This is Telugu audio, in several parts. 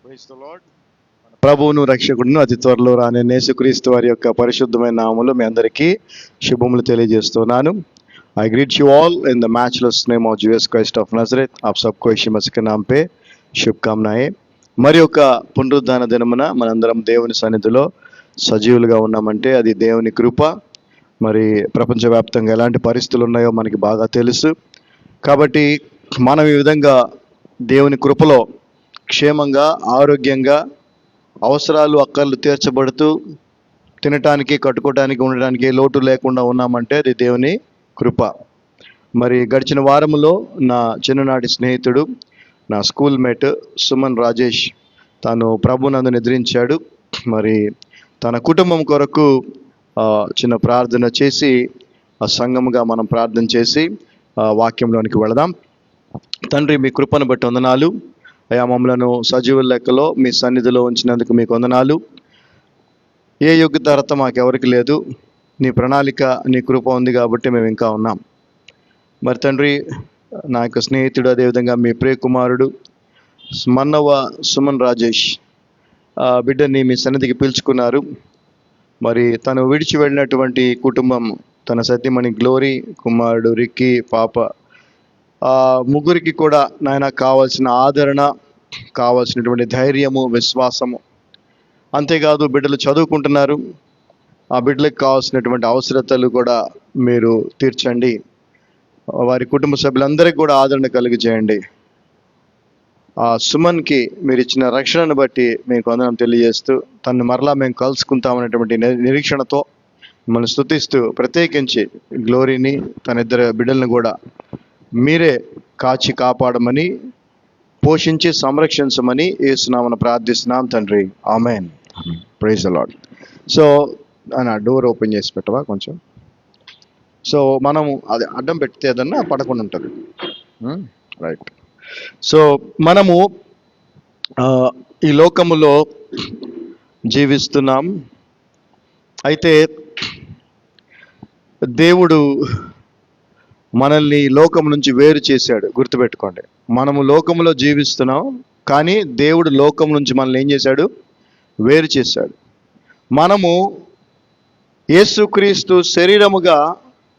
Praise the lord. ప్రభువును రక్షకుడును అతి త్వరలో రాని యేసుక్రీస్తు వారి యొక్క పరిశుద్ధమైన నామములో మీ అందరికీ శుభములు తెలియజేస్తున్నాను. I greet you all in the matchless name of Jesus Christ of Nazareth. आप सबको यीशु मसीह के नाम पे శుభకామనాయే. మరి ఒక పునరుద్ధాన దినమున మనందరం దేవుని సన్నిధిలో సజీవులుగా ఉన్నామంటే అది దేవుని కృప. మరి ప్రపంచవ్యాప్తంగా ఎలాంటి పరిస్థితులు ఉన్నాయో మనకి బాగా తెలుసు. కాబట్టి మనం ఈ విధంగా దేవుని కృపలో క్షేమంగా, ఆరోగ్యంగా, అవసరాలు అక్కర్లు తీర్చబడుతూ తినటానికి, కట్టుకోవటానికి, ఉండడానికి లోటు లేకుండా ఉన్నామంటే అది దేవుని కృప. మరి గడిచిన వారములో నా చిన్ననాటి స్నేహితుడు, నా స్కూల్ మేట్ సుమన్ రాజేష్ తాను ప్రభునందు నిద్రించాడు. మరి తన కుటుంబం కొరకు చిన్న ప్రార్థన చేసి ఆ సంఘముగా మనం ప్రార్థన చేసి వాక్యంలోనికి వెళదాం. తండ్రి, మీ కృపను బట్టి వందనాలు అయా. మమ్మలను సజీవుల లెక్కలో మీ సన్నిధిలో ఉంచినందుకు మీకు వందనాలు. ఏ యోగ్యత అర్హత మాకెవరికి లేదు. నీ ప్రణాళిక, నీ కృప ఉంది కాబట్టి మేము ఇంకా ఉన్నాం. మరి తండ్రి, నా యొక్క స్నేహితుడు, అదేవిధంగా మీ ప్రియ కుమారుడు మన్నవ సుమన్ రాజేష్ బిడ్డని మీ సన్నిధికి పిలుచుకున్నారు. మరి తను విడిచి వెళ్ళినటువంటి కుటుంబం, తన సతీమణి గ్లోరీ, కుమారుడు రిక్కీ, పాప, ముగ్గురికి కూడా నాయన కావాల్సిన ఆదరణ, కావాల్సినటువంటి ధైర్యము, విశ్వాసము, అంతేకాదు బిడ్డలు చదువుకుంటున్నారు. ఆ బిడ్డలకు కావాల్సినటువంటి అవసరతలు కూడా మీరు తీర్చండి. వారి కుటుంబ సభ్యులందరికీ కూడా ఆదరణ కలిగజేయండి. ఆ సుమన్కి మీరు ఇచ్చిన రక్షణను బట్టి మీకు వందనం తెలియజేస్తూ, తను మరలా మేము కలుసుకుంటామనేటువంటి నిరీక్షణతో మిమ్మల్ని స్తుతిస్తూ, ప్రత్యేకించి గ్లోరీని, తన ఇద్దరు బిడ్డలను కూడా మీరే కాచి కాపాడమని, పోషించి సంరక్షించమని యేసునామమున ప్రార్థిస్తున్నాం తండ్రి. ఆమేన్. Praise the lord. సో నా డోర్ ఓపెన్ చేసి పెట్టవా కొంచెం. సో మనము అది అడ్డం పెడితే ఏదన్నా పడకుండా ఉంటుంది. రైట్. సో మనము ఈ లోకములో జీవిస్తున్నాం. అయితే దేవుడు మనల్ని లోకం నుంచి వేరు చేశాడు. గుర్తుపెట్టుకోండి, మనము లోకములో జీవిస్తున్నాం, కానీ దేవుడు లోకం నుంచి మనల్ని ఏం చేశాడు? వేరు చేశాడు. మనము యేసుక్రీస్తు శరీరముగా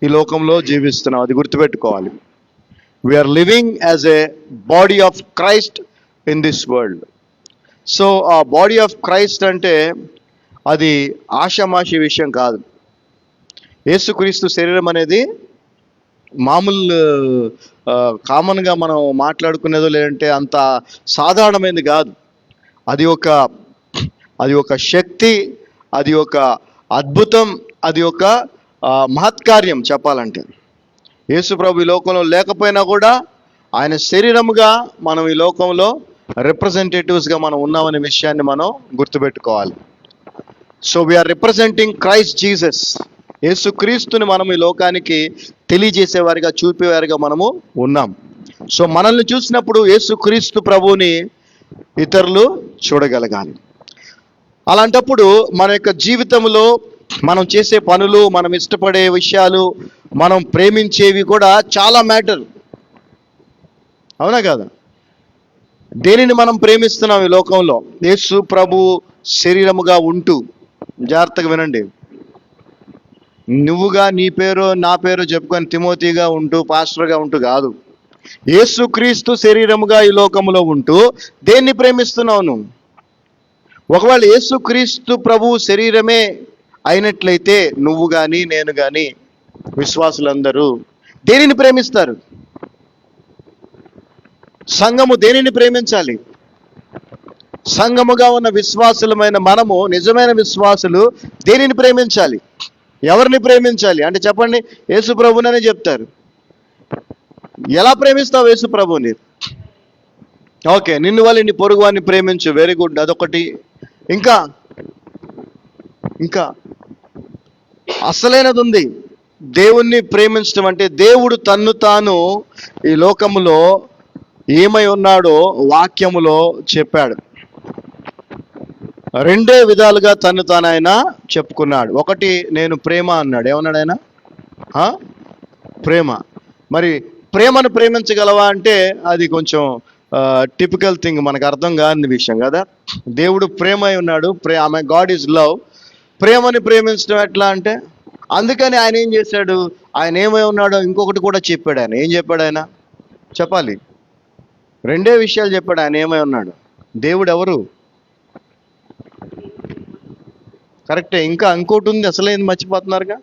ఈ లోకంలో జీవిస్తున్నాం, అది గుర్తుపెట్టుకోవాలి. We are living as a body of Christ in this world. So ఆ బాడీ ఆఫ్ క్రైస్ట్ అంటే అది ఆషామాషి విషయం కాదు. యేసుక్రీస్తు శరీరం అనేది మామూలు కామన్గా మనం మాట్లాడుకునేదో, లేదంటే అంత సాధారణమైనది కాదు. అది ఒక శక్తి, అది ఒక అద్భుతం, అది ఒక మహత్కార్యం చెప్పాలంటే. యేసు ప్రభు ఈ లోకంలో లేకపోయినా కూడా ఆయన శరీరముగా మనం ఈ లోకంలో రిప్రజెంటేటివ్స్గా మనం ఉన్నామనే విషయాన్ని మనం గుర్తుపెట్టుకోవాలి. So we are representing Christ Jesus. యేసుక్రీస్తుని మనం ఈ లోకానికి తెలియజేసేవారిగా, చూపేవారిగా మనము ఉన్నాం. సో మనల్ని చూసినప్పుడు యేసుక్రీస్తు ప్రభువుని ఇతరులు చూడగలగాలి. అలాంటప్పుడు మన యొక్క జీవితంలో మనం చేసే పనులు, మనం ఇష్టపడే విషయాలు, మనం ప్రేమించేవి కూడా చాలా మ్యాటర్. అవునా కదా? దేనిని మనం ప్రేమిస్తున్నాం ఈ లోకంలో? యేసు ప్రభు శరీరముగా ఉంటూ, జాగ్రత్తగా వినండి, నువ్వుగా నీ పేరు నా పేరు చెప్పుకొని తిమోతిగా ఉంటూ, పాస్టర్గా ఉంటూ కాదు. యేసుక్రీస్తు శరీరముగా ఈ లోకములో ఉంటూ దేన్ని ప్రేమిస్తున్నావు నువ్వు? ఒకవేళ యేసుక్రీస్తు ప్రభు శరీరమే అయినట్లయితే నువ్వు కానీ, నేను కానీ, విశ్వాసులందరూ దేనిని ప్రేమిస్తారు? సంఘము దేనిని ప్రేమించాలి? సంఘముగా ఉన్న విశ్వాసులమైన మనము, నిజమైన విశ్వాసులు దేనిని ప్రేమించాలి? ఎవరిని ప్రేమించాలి అంటే చెప్పండి. యేసు ప్రభుననే చెప్తారు. ఎలా ప్రేమిస్తావు యేసు ప్రభుని? ఓకే, నిన్ను వాళ్ళు నీ పొరుగు వారిని ప్రేమించు, వెరీ గుడ్, అదొకటి. ఇంకా అసలైనది ఉంది. దేవుణ్ణి ప్రేమించడం అంటే దేవుడు తన్ను తాను ఈ లోకములో ఏమై ఉన్నాడో వాక్యములో చెప్పాడు. రెండే విధాలుగా తను తాను ఆయన చెప్పుకున్నాడు. ఒకటి, నేను ప్రేమ అన్నాడు. ఏమన్నాడు ఆయన? ప్రేమ. మరి ప్రేమను ప్రేమించగలవా అంటే అది కొంచెం టిపికల్ థింగ్, మనకు అర్థం కాని విషయం కదా. దేవుడు ప్రేమ అయి ఉన్నాడు, ఆమె గాడ్ ఈజ్ లవ్. ప్రేమని ప్రేమించడం ఎట్లా అంటే, అందుకని ఆయన ఏం చేశాడు, ఆయన ఏమై ఉన్నాడో ఇంకొకటి కూడా చెప్పాడు. ఆయన ఏం చెప్పాడు, ఆయన చెప్పాలి, రెండే విషయాలు చెప్పాడు. ఆయన ఏమై ఉన్నాడు, దేవుడు ఎవరు, కరెక్టే. ఇంకా ఇంకోటి ఉంది, అసలేంది మర్చిపోతున్నారుగా.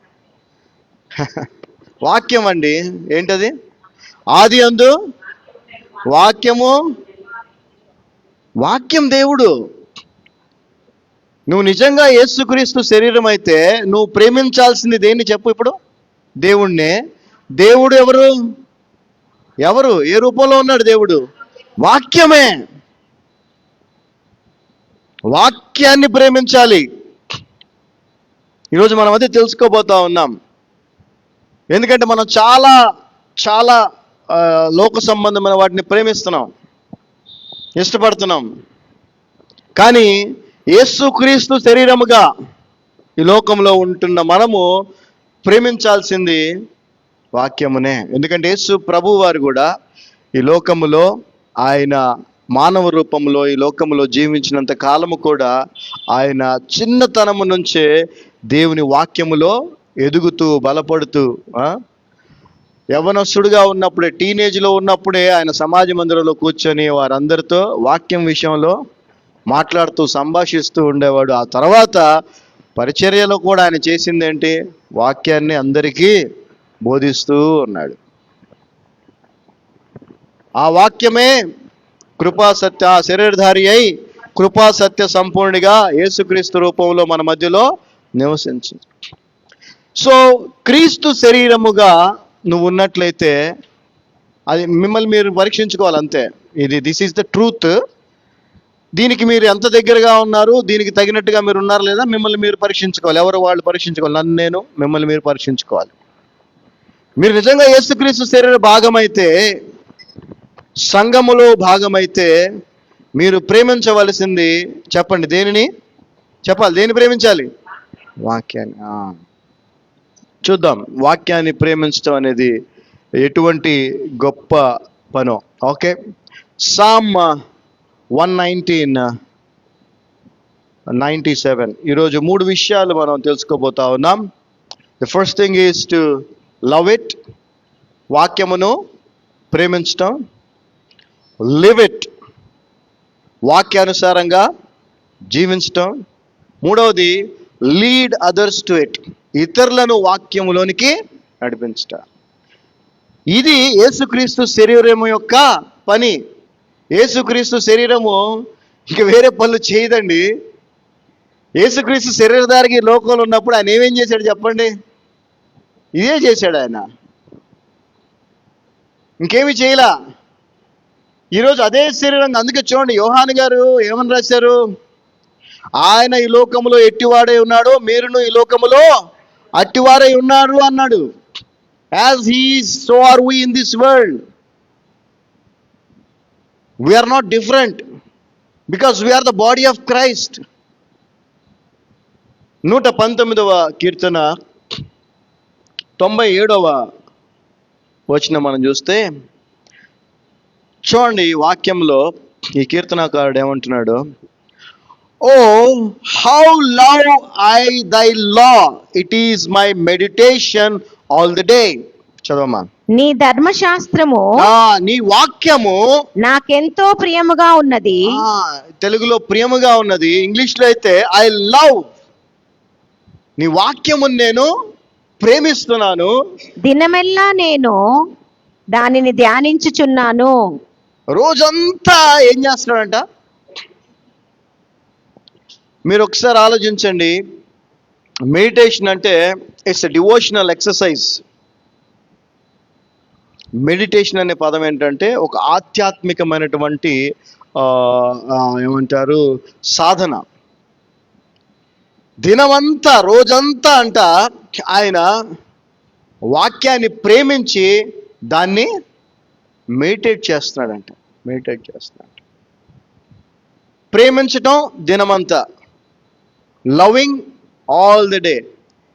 వాక్యం అండి. ఏంటది? ఆది అందు వాక్యము. వాక్యం దేవుడు. నువ్వు నిజంగా యేసుక్రీస్తు శరీరం అయితే నువ్వు ప్రేమించాల్సింది దేన్ని చెప్పు ఇప్పుడు? దేవుణ్ణే. దేవుడు ఎవరు? ఎవరు? ఏ రూపంలో ఉన్నాడు దేవుడు? వాక్యమే. వాక్యాన్ని ప్రేమించాలి. ఈరోజు మనం అదే తెలుసుకోబోతా ఉన్నాం. ఎందుకంటే మనం చాలా చాలా లోక సంబంధమైన వాటిని ప్రేమిస్తున్నాం, ఇష్టపడుతున్నాం. కానీ యేసుక్రీస్తు శరీరముగా ఈ లోకంలో ఉంటున్న మనము ప్రేమించాల్సింది వాక్యమునే. ఎందుకంటే యేసు ప్రభు వారు కూడా ఈ లోకములో, ఆయన మానవ రూపంలో ఈ లోకములో జీవించినంత కాలము కూడా ఆయన చిన్నతనము నుంచే దేవుని వాక్యములో ఎదుగుతూ బలపడుతూ, యవనస్తుడుగా ఉన్నప్పుడే, టీనేజ్లో ఉన్నప్పుడే ఆయన సమాజ మందిరంలో కూర్చొని వారందరితో వాక్యం విషయంలో మాట్లాడుతూ సంభాషిస్తూ ఉండేవాడు. ఆ తర్వాత పరిచర్యలో కూడా ఆయన చేసింది ఏంటి? వాక్యాన్ని అందరికీ బోధిస్తూ ఉన్నాడు. ఆ వాక్యమే కృపా సత్య శరీరధారి అయి కృపా సత్య సంపూర్ణిగా యేసుక్రీస్తు రూపంలో మన మధ్యలో నివసించింది. సో క్రీస్తు శరీరముగా నువ్వు ఉన్నట్లయితే అది మిమ్మల్ని మీరు పరీక్షించుకోవాలి అంతే. This is the truth. దీనికి మీరు ఎంత దగ్గరగా ఉన్నారు, దీనికి తగినట్టుగా మీరు ఉన్నారు లేదా మిమ్మల్ని మీరు పరీక్షించుకోవాలి. ఎవరు వాళ్ళు పరీక్షించుకోవాలి, నన్ను నేను, మిమ్మల్ని మీరు పరీక్షించుకోవాలి. మీరు నిజంగా యేసుక్రీస్తు శరీర భాగమైతే, సంఘములో భాగమైతే మీరు ప్రేమించవలసింది చెప్పండి, దేనిని చెప్పాలి? దేన్ని ప్రేమించాలి? వాక్యాన్ని. చూద్దాం వాక్యాన్ని ప్రేమించడం అనేది ఎటువంటి గొప్ప పనో. Okay, Sam 119:97. ఈరోజు 3 విషయాలు మనం తెలుసుకోబోతా ఉన్నాం. The first thing is to love it, వాక్యమును ప్రేమించటం. లివ్ ఇట్, వాక్యానుసారంగా జీవించటం. మూడవది లీడ్ అదర్స్ టు ఇట్, ఇతరులను వాక్యములోనికి నడిపించట. ఇది యేసుక్రీస్తు శరీరము యొక్క పని. యేసుక్రీస్తు శరీరము ఇక వేరే పనులు చేయదండి. యేసుక్రీస్తు శరీరధారికి లోకంలో ఉన్నప్పుడు ఆయన ఏమేం చేశాడు చెప్పండి? ఇదే చేశాడు ఆయన, ఇంకేమి చేయలా. ఈరోజు అదే శరీరం. అందుకే చూడండి యోహాను గారు ఏమని రాశారు? ఆయన ఈ లోకములో ఎట్టివాడై ఉన్నాడో మీరును ఈ లోకములో అట్టివారై ఉన్నారు అన్నాడు. As he is, so are we in this world. We are not different because we are the body of Christ. 119వ కీర్తన 97వ వచనం మనం చూస్తే చూడండి, వాక్యంలో ఈ కీర్తనకారుడు ఏమంటున్నాడు? Oh how love I thy law, it is my meditation all the day. చదవమ్మా. నీ ధర్మశాస్త్రము, నీ వాక్యము నాకెంతో ప్రియముగా ఉన్నది. తెలుగులో ప్రియముగా ఉన్నది, ఇంగ్లీష్ లో అయితే ఐ లవ్. నీ వాక్యము నేను ప్రేమిస్తున్నాను, దినమెల్లా నేను దానిని ధ్యానించుచున్నాను. రోజంతా ఏం చేస్తున్నాడంట? మీరు ఒకసారి ఆలోచించండి. మెడిటేషన్ అంటే it's a devotional exercise. Meditation అనే పదం ఏంటంటే ఒక ఆధ్యాత్మికమైనటువంటి ఏమంటారు, సాధన. దినమంతా రోజంతా అంట ఆయన వాక్యాన్ని ప్రేమించి దాన్ని మెడిటేట్ చేస్తున్నాడంట. ప్రేమించటం దినమంతా, లవింగ్ ఆల్ ది డే.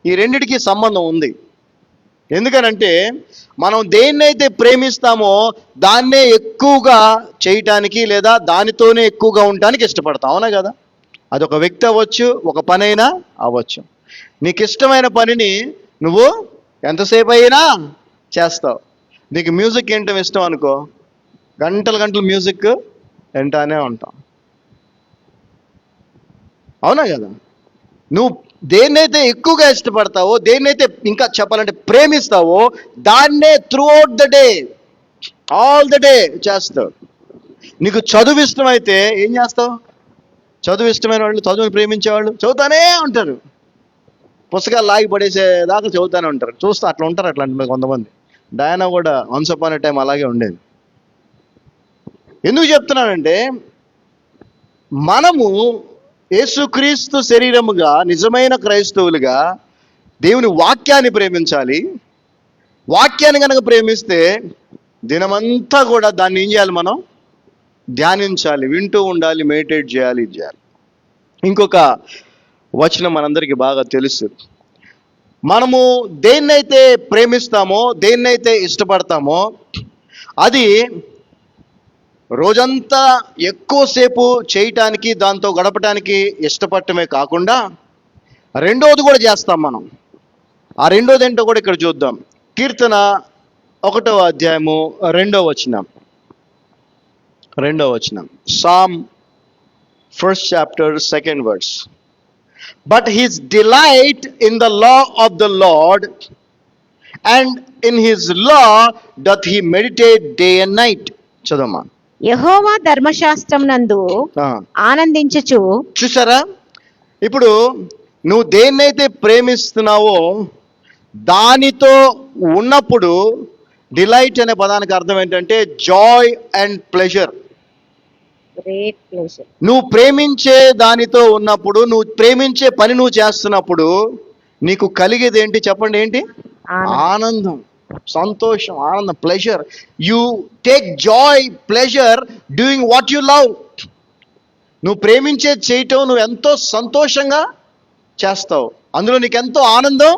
ఈ రెండిటికి సంబంధం ఉంది. ఎందుకనంటే మనం దేన్నైతే ప్రేమిస్తామో దాన్నే ఎక్కువగా చేయటానికి లేదా దానితోనే ఎక్కువగా ఉండటానికి ఇష్టపడతాం, అవునా కదా? అదొక వ్యక్తి అవ్వచ్చు, ఒక పని అయినా అవ్వచ్చు. నీకు ఇష్టమైన పనిని నువ్వు ఎంతసేపు అయినా చేస్తావు. నీకు మ్యూజిక్ వినటం ఇష్టం అనుకో, గంటలు గంటలు మ్యూజిక్ వింటానే ఉంటాం, అవునా కదా? నువ్వు దేన్నైతే ఎక్కువగా ఇష్టపడతావో, దేన్నైతే ఇంకా చెప్పాలంటే ప్రేమిస్తావో, దాన్నే through out the day, all the day చేస్తావు. నీకు చదువు ఇష్టమైతే ఏం చేస్తావు? చదువు ఇష్టమైన వాళ్ళు, చదువుని ప్రేమించేవాళ్ళు చదువుతానే ఉంటారు, పుస్తకాలు లాగి పడేసేదాకా చదువుతానే ఉంటారు. చూస్తా అట్లా ఉంటారు, అట్లాంటి కొంతమంది. డయానా కూడా వన్స్ అపాన్ ఎ టైం అలాగే ఉండేది. ఎందుకు చెప్తున్నానంటే, మనము యేసుక్రీస్తు శరీరముగా నిజమైన క్రైస్తవులుగా దేవుని వాక్యాన్ని ప్రేమించాలి. వాక్యాన్ని కనుక ప్రేమిస్తే దినమంతా కూడా దాన్ని ఏం చేయాలి? మనం ధ్యానించాలి, వింటూ ఉండాలి, మెడిటేట్ చేయాలి, ఇది చేయాలి. ఇంకొక వచనం మనందరికీ బాగా తెలుసు. మనము దేన్నైతే ప్రేమిస్తామో, దేన్నైతే ఇష్టపడతామో అది రోజంతా ఎక్కువసేపు చేయటానికి, దాంతో గడపటానికి ఇష్టపడటమే కాకుండా రెండోది కూడా చేస్తాం మనం. ఆ రెండోది ఏంటో కూడా ఇక్కడ చూద్దాం. కీర్తన 1వ అధ్యాయము 2వ వచనం. Psalm 1st chapter 2nd verse. But his delight in the law of the Lord, and in his law doth he meditate day and night. చదవమ్మా. యెహోవా ధర్మశాస్త్రం నందు ఆనందించుచు. చూసారా? ఇప్పుడు నువ్వు దేన్నైతే ప్రేమిస్తున్నావో దానితో ఉన్నప్పుడు, డిలైట్ అనే పదానికి అర్థం ఏంటంటే Joy and pleasure. Great pleasure. నువ్వు ప్రేమించే దానితో ఉన్నప్పుడు, నువ్వు ప్రేమించే పని నువ్వు చేస్తున్నప్పుడు నీకు కలిగేది ఏంటి చెప్పండి? ఏంటి? ఆనందం, సంతోషం, ఆనందం, pleasure. You take Joy, pleasure doing what you love. నువ్వు ప్రేమించేది చేయటం నువ్వు ఎంతో సంతోషంగా చేస్తావు, అందులో నీకు ఎంతో ఆనందం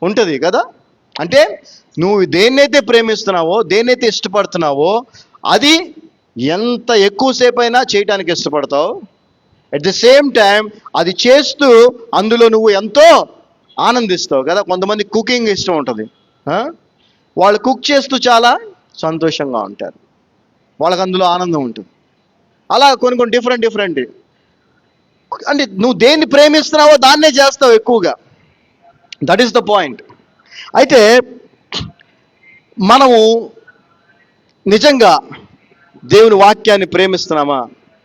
ఉంటుంది కదా. అంటే నువ్వు దేన్నైతే ప్రేమిస్తున్నావో, దేన్నైతే ఇష్టపడుతున్నావో అది ఎంత ఎక్కువసేపు అయినా చేయటానికి ఇష్టపడతావు. అట్ ది సేమ్ టైం అది చేస్తూ అందులో నువ్వు ఎంతో ఆనందిస్తావు కదా. కొంతమంది కుకింగ్ ఇష్టం ఉంటుంది, వాళ్ళు కుక్ చేస్తూ చాలా సంతోషంగా ఉంటారు, వాళ్ళకి అందులో ఆనందం ఉంటుంది. అలా కొన్ని డిఫరెంట్ అంటే నువ్వు దేన్ని ప్రేమిస్తున్నావో దాన్నే చేస్తావు ఎక్కువగా. That is the point. అయితే మనము నిజంగా దేవుని వాక్యాన్ని ప్రేమిస్తున్నామా?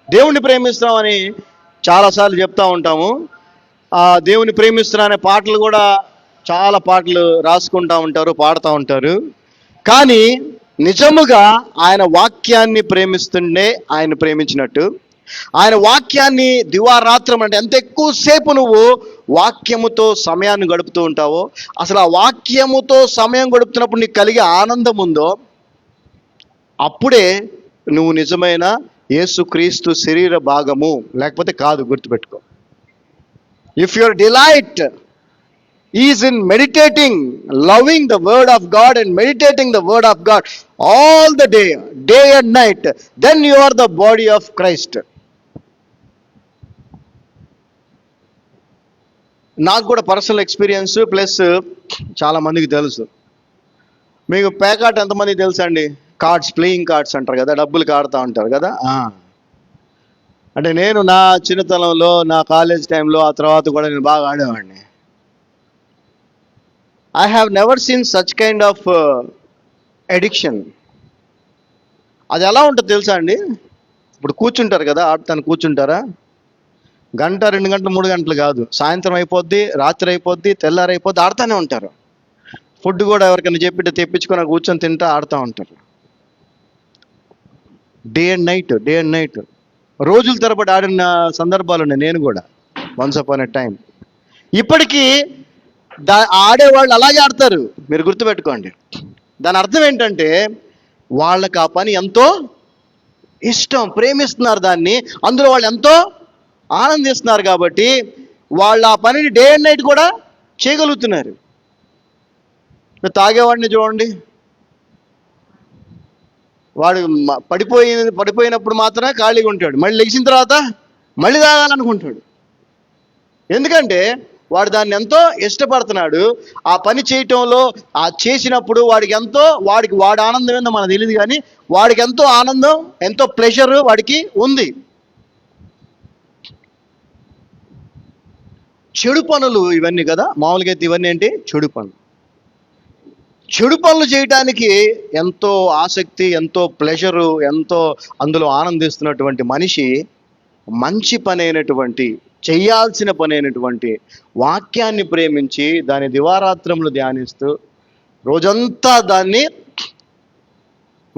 దేవుణ్ణి ప్రేమిస్తున్నామని చాలాసార్లు చెప్తా ఉంటాము. ఆ దేవుని ప్రేమిస్తున్నా అనే పాటలు కూడా చాలా పాటలు రాసుకుంటూ ఉంటారు, పాడుతూ ఉంటారు. కానీ నిజముగా ఆయన వాక్యాన్ని ప్రేమిస్తుండే ఆయన ప్రేమించినట్టు, ఆయన వాక్యాన్ని దివారాత్రం అంటే ఎంత ఎక్కువసేపు నువ్వు వాక్యముతో సమయాన్ని గడుపుతూ ఉంటావో, అసలు ఆ వాక్యముతో సమయం గడుపుతున్నప్పుడు నీకు కలిగే ఆనందం ఉందో అప్పుడే నువ్వు నిజమైన యేసుక్రీస్తు శరీర భాగము, లేకపోతే కాదు. గుర్తుపెట్టుకో. If your delight is in meditating, loving the word of God and meditating the word of God all the day and night, then you are the body of Christ. నాకు కూడా పర్సనల్ ఎక్స్పీరియన్స్ ప్లస్ చాలా మందికి తెలుసు. మీకు పేకాట ఎంతమందికి తెలుసు అండి? కార్డ్స్, ప్లేయింగ్ కార్డ్స్ అంటారు కదా, డబ్బులు ఆడుతూ ఉంటారు కదా. అంటే నేను నా చిన్నతనంలో, నా కాలేజ్ టైంలో, ఆ తర్వాత కూడా నేను బాగా ఆడేవాడిని. I have never seen such kind of addiction. అది ఎలా ఉంటుంది తెలుసా అండి? ఇప్పుడు కూర్చుంటారు కదా, ఆడతాను కూర్చుంటారా, గంట 2 గంటలు 3 గంటలు కాదు, సాయంత్రం అయిపోద్ది, రాత్రి అయిపోద్ది, తెల్లారైపోద్ది, ఆడుతూనే ఉంటారు. ఫుడ్ కూడా ఎవరికైనా చెప్పితే తెప్పించుకొని కూర్చొని తింటా ఆడుతూ ఉంటారు. డే అండ్ నైట్ రోజుల తరబడి ఆడిన సందర్భాలు ఉన్నాయి. నేను కూడా వన్స్ అపాన్ ఎ టైం. ఇప్పటికీ ఆడేవాళ్ళు అలాగే ఆడతారు, మీరు గుర్తుపెట్టుకోండి. దాని అర్థం ఏంటంటే వాళ్ళకి ఆ పని ఎంతో ఇష్టం, ప్రేమిస్తున్నారు దాన్ని, అందులో వాళ్ళు ఎంతో ఆనందిస్తున్నారు. కాబట్టి వాళ్ళు ఆ పనిని డే అండ్ నైట్ కూడా చేయగలుగుతున్నారు. తాగేవాడిని చూడండి, వాడు పడిపోయినప్పుడు మాత్రమే ఖాళీగా ఉంటాడు, మళ్ళీ లెగిసిన తర్వాత మళ్ళీ తాగాలనుకుంటాడు. ఎందుకంటే వాడు దాన్ని ఎంతో ఇష్టపడుతున్నాడు. ఆ పని చేయటంలో, ఆ చేసినప్పుడు వాడికి వాడి ఆనందం ఏందో మనకు తెలియదు, కానీ వాడికి ఎంతో ఆనందం, ఎంతో ప్లెజర్ వాడికి ఉంది. చెడు పనులు ఇవన్నీ కదా, మామూలుగా అయితే ఇవన్నీ ఏంటి? చెడు పనులు. చెడు పనులు చేయటానికి ఎంతో ఆసక్తి, ఎంతో ప్లెజరు, ఎంతో అందులో ఆనందిస్తున్నటువంటి మనిషి మంచి పని అయినటువంటి, చేయాల్సిన పని అయినటువంటి వాక్యాన్ని ప్రేమించి దాని దివారాత్రములు ధ్యానిస్తూ రోజంతా దాన్ని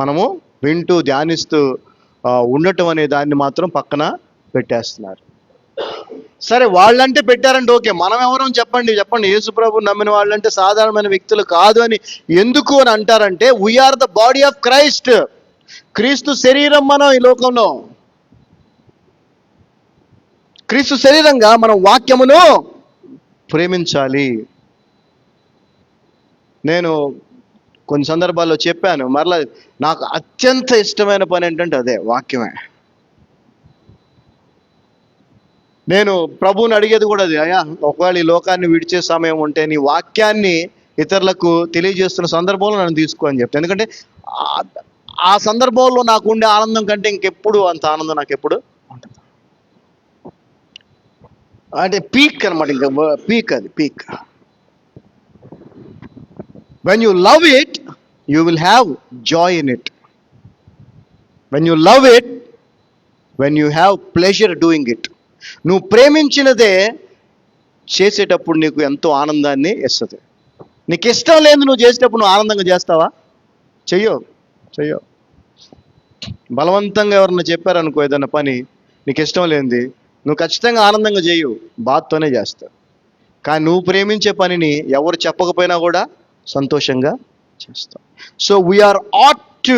మనము వింటూ ధ్యానిస్తూ ఉండటం అనే దాన్ని మాత్రం పక్కన పెట్టేస్తున్నారు. సరే, వాళ్ళంటే పెట్టారంటే ఓకే, మనం ఎవరో చెప్పండి. యేసుప్రభు నమ్మిన వాళ్ళంటే సాధారణమైన వ్యక్తులు కాదు అని ఎందుకు అని అంటారంటే, we are the body of Christ. క్రీస్తు శరీరం మనం ఈ లోకంలో. క్రీస్తు శరీరంగా మనం వాక్యమును ప్రేమించాలి. నేను కొన్ని సందర్భాల్లో చెప్పాను, మరలా నాకు అత్యంత ఇష్టమైన పని ఏంటంటే అదే వాక్యమే. నేను ప్రభువుని అడిగేది కూడా అది, అయ్యా ఒకవేళ ఈ లోకాన్ని విడిచే సమయం ఉంటే నీ వాక్యాన్ని ఇతరులకు తెలియజేస్తున్న సందర్భంలో నన్ను తీసుకో అని చెప్తాను. ఎందుకంటే ఆ సందర్భంలో నాకు ఉండే ఆనందం కంటే ఇంకెప్పుడు అంత ఆనందం నాకు ఎప్పుడు ఉంటుంది. అంటే పీక్ అనమాట, ఇంకా పీక్. అది peak. When you love it you will have Joy in it. When you love it, when you have pleasure doing it. నువ్వు ప్రేమించినదే చేసేటప్పుడు నీకు ఎంతో ఆనందాన్ని ఇస్తుంది. నీకు ఇష్టం లేదు నువ్వు చేసేటప్పుడు నువ్వు ఆనందంగా చేస్తావా? చెయ్యో. బలవంతంగా ఎవరన్నా చెప్పారనుకో ఏదన్నా పని నీకు ఇష్టం లేనిది, నువ్వు ఖచ్చితంగా ఆనందంగా చేయు, బాధతోనే చేస్తావు. కానీ నువ్వు ప్రేమించే పనిని ఎవరు చెప్పకపోయినా కూడా సంతోషంగా చేస్తావు. So we are ought to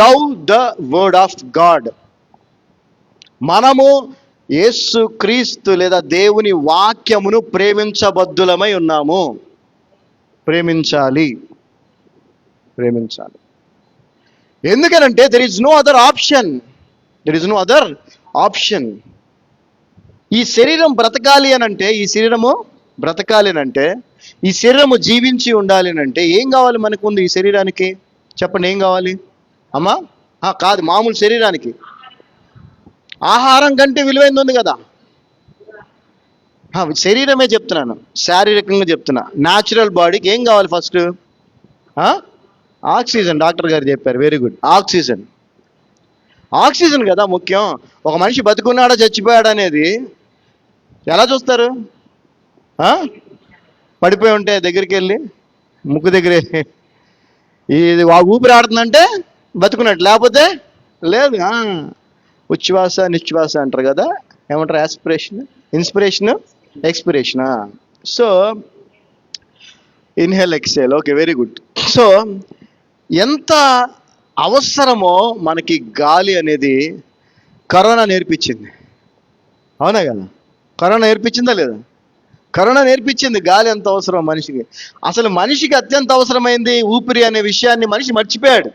love the word of God. మనము యేసు క్రీస్తు లేదా దేవుని వాక్యమును ప్రేమించబద్దులమై ఉన్నాము. ప్రేమించాలి. ఎందుకనంటే there is no other option. ఈ శరీరం బ్రతకాలి అనంటే, ఈ శరీరము జీవించి ఉండాలి అనంటే ఏం కావాలి మనకు? ఉంది ఈ శరీరానికి, చెప్పండి ఏం కావాలి అమ్మా? కాదు, మామూలు శరీరానికి ఆహారం కంటే విలువైంది ఉంది కదా. శరీరమే చెప్తున్నాను, శారీరకంగా చెప్తున్నా. న్యాచురల్ బాడీకి ఏం కావాలి ఫస్ట్? ఆక్సిజన్. డాక్టర్ గారు చెప్పారు, వెరీ గుడ్. ఆక్సిజన్ కదా ముఖ్యం. ఒక మనిషి బతుకున్నాడా చచ్చిపోయాడా అనేది ఎలా చూస్తారు? పడిపోయి ఉంటే దగ్గరికి వెళ్ళి ముక్కు దగ్గర ఇది ఊపిరి ఆడుతుందంటే బతుకున్నట్టు, లేకపోతే లేదు. ఉచ్ఛ్వాస నిశ్వాస అంటారు కదా, ఏమంటారు? Aspiration, inspiration, expiration. So inhale, exhale. Okay, very good. So ఎంత అవసరమో మనకి గాలి అనేది కరోనా నేర్పించింది. అవునా కదా? కరోనా నేర్పించిందా లేదా? కరోనా నేర్పించింది గాలి ఎంత అవసరం మనిషికి. అసలు మనిషికి అత్యంత అవసరమైంది ఊపిరి అనే విషయాన్ని మనిషి మర్చిపోయాడు.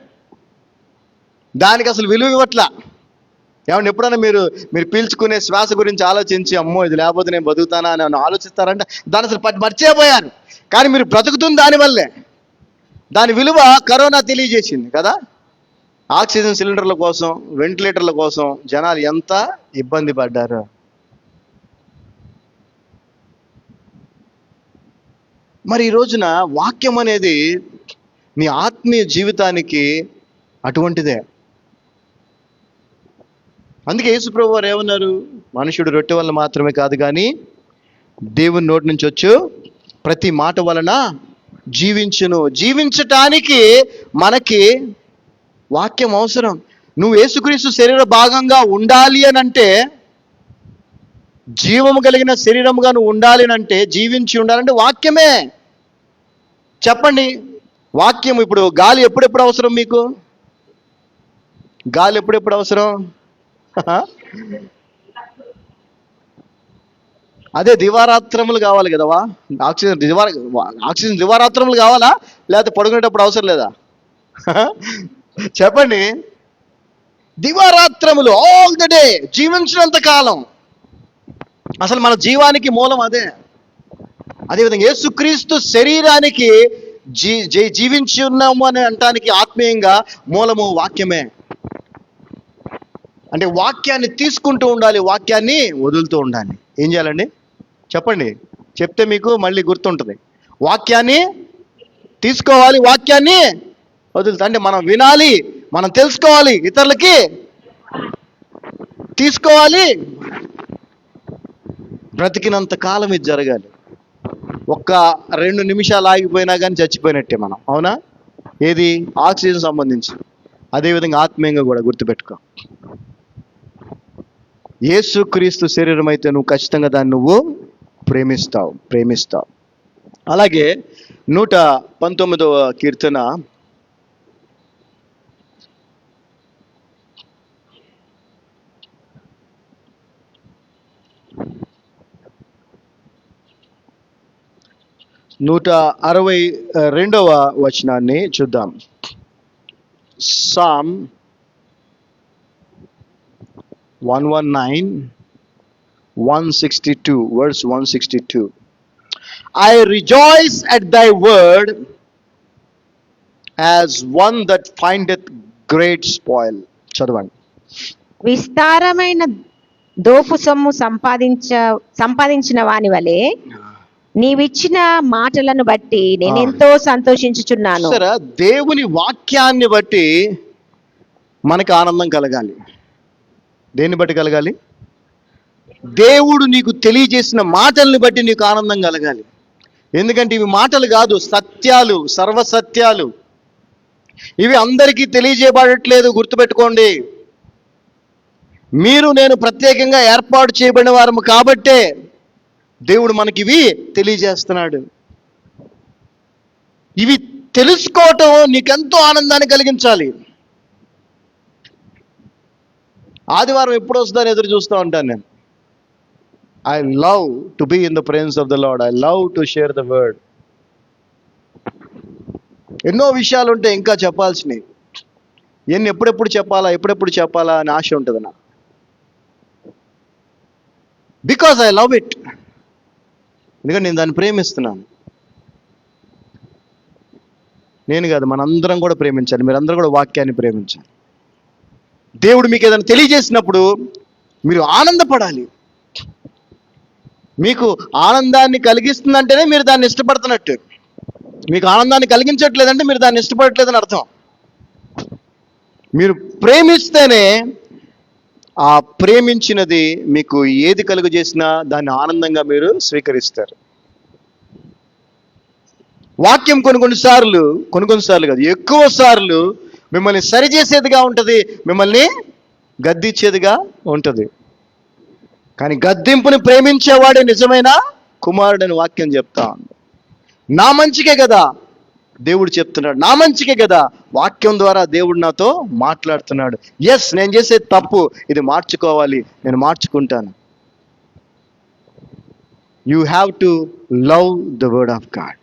దానికి అసలు విలువ ఇవ్వట్లా. ఏమన్నా ఎప్పుడైనా మీరు పీల్చుకునే శ్వాస గురించి ఆలోచించి, అమ్మో ఇది లేకపోతే నేను బతుకుతానా అని ఆలోచిస్తారంటే దాని అసలు మర్చిపోయారు. కానీ మీరు బ్రతుకుతుంది దానివల్లే. దాని విలువ కరోనా తెలియజేసింది కదా. ఆక్సిజన్ సిలిండర్ల కోసం, వెంటిలేటర్ల కోసం జనాలు ఎంత ఇబ్బంది పడ్డారు. మరి ఈ రోజున వాక్యం అనేది మీ ఆత్మీయ జీవితానికి అటువంటిదే. అందుకే యేసుప్రభు వారు ఏమన్నారు? మనుషుడు రొట్టె వల్ల మాత్రమే కాదు కానీ దేవుని నోటి నుంచి వచ్చు ప్రతి మాట వలన జీవించును. జీవించటానికి మనకి వాక్యం అవసరం. నువ్వు యేసుక్రీస్తు శరీర భాగంగా ఉండాలి అని అంటే, జీవము కలిగిన శరీరముగా నువ్వు ఉండాలి అని అంటే, జీవించి ఉండాలంటే వాక్యమే. చెప్పండి, వాక్యం. ఇప్పుడు గాలి ఎప్పుడెప్పుడు అవసరం మీకు? గాలి ఎప్పుడెప్పుడు అవసరం? అదే దివారాత్రములు కావాలి కదవా. ఆక్సిజన్ దివారాత్రములు కావాలా? లేకపోతే పడుకునేటప్పుడు అవసరం లేదా? చెప్పండి. దివారాత్రములు, ఆల్ ద డే, జీవించినంత కాలం. అసలు మన జీవానికి మూలం అదే. అదేవిధంగా యేసుక్రీస్తు శరీరానికి జీవించి ఉన్నాము అని అనటానికి ఆత్మీయంగా మూలము వాక్యమే. అంటే వాక్యాన్ని తీసుకుంటూ ఉండాలి, వాక్యాన్ని వదులుతూ ఉండాలి. ఏం చేయాలండి చెప్పండి? చెప్తే మీకు మళ్ళీ గుర్తుంటుంది. వాక్యాన్ని తీసుకోవాలి, వాక్యాన్ని వదులుతా. అంటే మనం వినాలి, మనం తెలుసుకోవాలి, ఇతరులకి తీసుకోవాలి. బ్రతికినంత కాలం ఇది జరగాలి. ఒక్క 2 నిమిషాలు ఆగిపోయినా కానీ చచ్చిపోయినట్టే మనం, అవునా? ఏది? ఆక్సిజన్ సంబంధించి. అదేవిధంగా ఆత్మీయంగా కూడా గుర్తుపెట్టుకో. యేసుక్రీస్తు శరీరం అయితే నువ్వు ఖచ్చితంగా దాన్ని నువ్వు ప్రేమిస్తావు. అలాగే 119వ కీర్తన 162వ వచనాన్ని చూద్దాం. Psalm 119, 162, verse 162. I rejoice at thy word as one that findeth great spoil. చదవండి. విస్తారమైన దోపు సొమ్ము సంపాదించిన వాని వలె నీవిచ్చిన మాటలను బట్టి నేనెంతో సంతోషించుచున్నాను. సరే, దేవుని వాక్యాన్ని బట్టి మనకు ఆనందం కలగాలి. దేన్ని బట్టి కలగాలి? దేవుడు నీకు తెలియజేసిన మాటల్ని బట్టి నీకు ఆనందం కలగాలి. ఎందుకంటే ఇవి మాటలు కాదు, సత్యాలు, సర్వసత్యాలు. ఇవి అందరికీ తెలియజేయబడట్లేదు, గుర్తుపెట్టుకోండి. మీరు నేను ప్రత్యేకంగా ఏర్పాటు చేయబడిన వారము కాబట్టే దేవుడు మనకి ఇవి తెలియజేస్తున్నాడు. ఇవి తెలుసుకోవటం నీకెంతో ఆనందాన్ని కలిగించాలి. ఆదివారం ఎప్పుడు వస్తుందని ఎదురు చూస్తూ ఉంటాను నేను. I love to be in the presence of the Lord. I love to share the word. ఎన్నో విషయాలు ఉంటాయి ఇంకా చెప్పాల్సినవి. ఎప్పుడెప్పుడు చెప్పాలా అని ఆశ ఉంటుంది నాకు. Because I love it. ఎందుకంటే నేను దాన్ని ప్రేమిస్తున్నాను. నేను కాదు, మనందరం కూడా ప్రేమించాలి. మీరందరూ కూడా వాక్యాన్ని ప్రేమించాలి. దేవుడు మీకు ఏదైనా తెలియజేసినప్పుడు మీరు ఆనందపడాలి. మీకు ఆనందాన్ని కలిగిస్తుందంటేనే మీరు దాన్ని ఇష్టపడుతున్నట్టు. మీకు ఆనందాన్ని కలిగించట్లేదంటే మీరు దాన్ని ఇష్టపడట్లేదని అర్థం. మీరు ప్రేమిస్తేనే ఆ ప్రేమించినది మీకు ఏది కలుగు చేసినా దాన్ని ఆనందంగా మీరు స్వీకరిస్తారు. వాక్యం కొన్ని సార్లు కాదు, ఎక్కువ సార్లు మిమ్మల్ని సరిచేసేదిగా ఉంటుంది, మిమ్మల్ని గద్దించేదిగా ఉంటుంది. కానీ గద్దింపుని ప్రేమించేవాడే నిజమైన కుమారుడని వాక్యం చెప్తా ఉంది. నా మంచికే కదా దేవుడు చెప్తున్నాడు, నా మంచికే కదా వాక్యం ద్వారా దేవుడు నాతో మాట్లాడుతున్నాడు. ఎస్, నేను చేసేది తప్పు, ఇది మార్చుకోవాలి, నేను మార్చుకుంటాను. You have to love the word of God.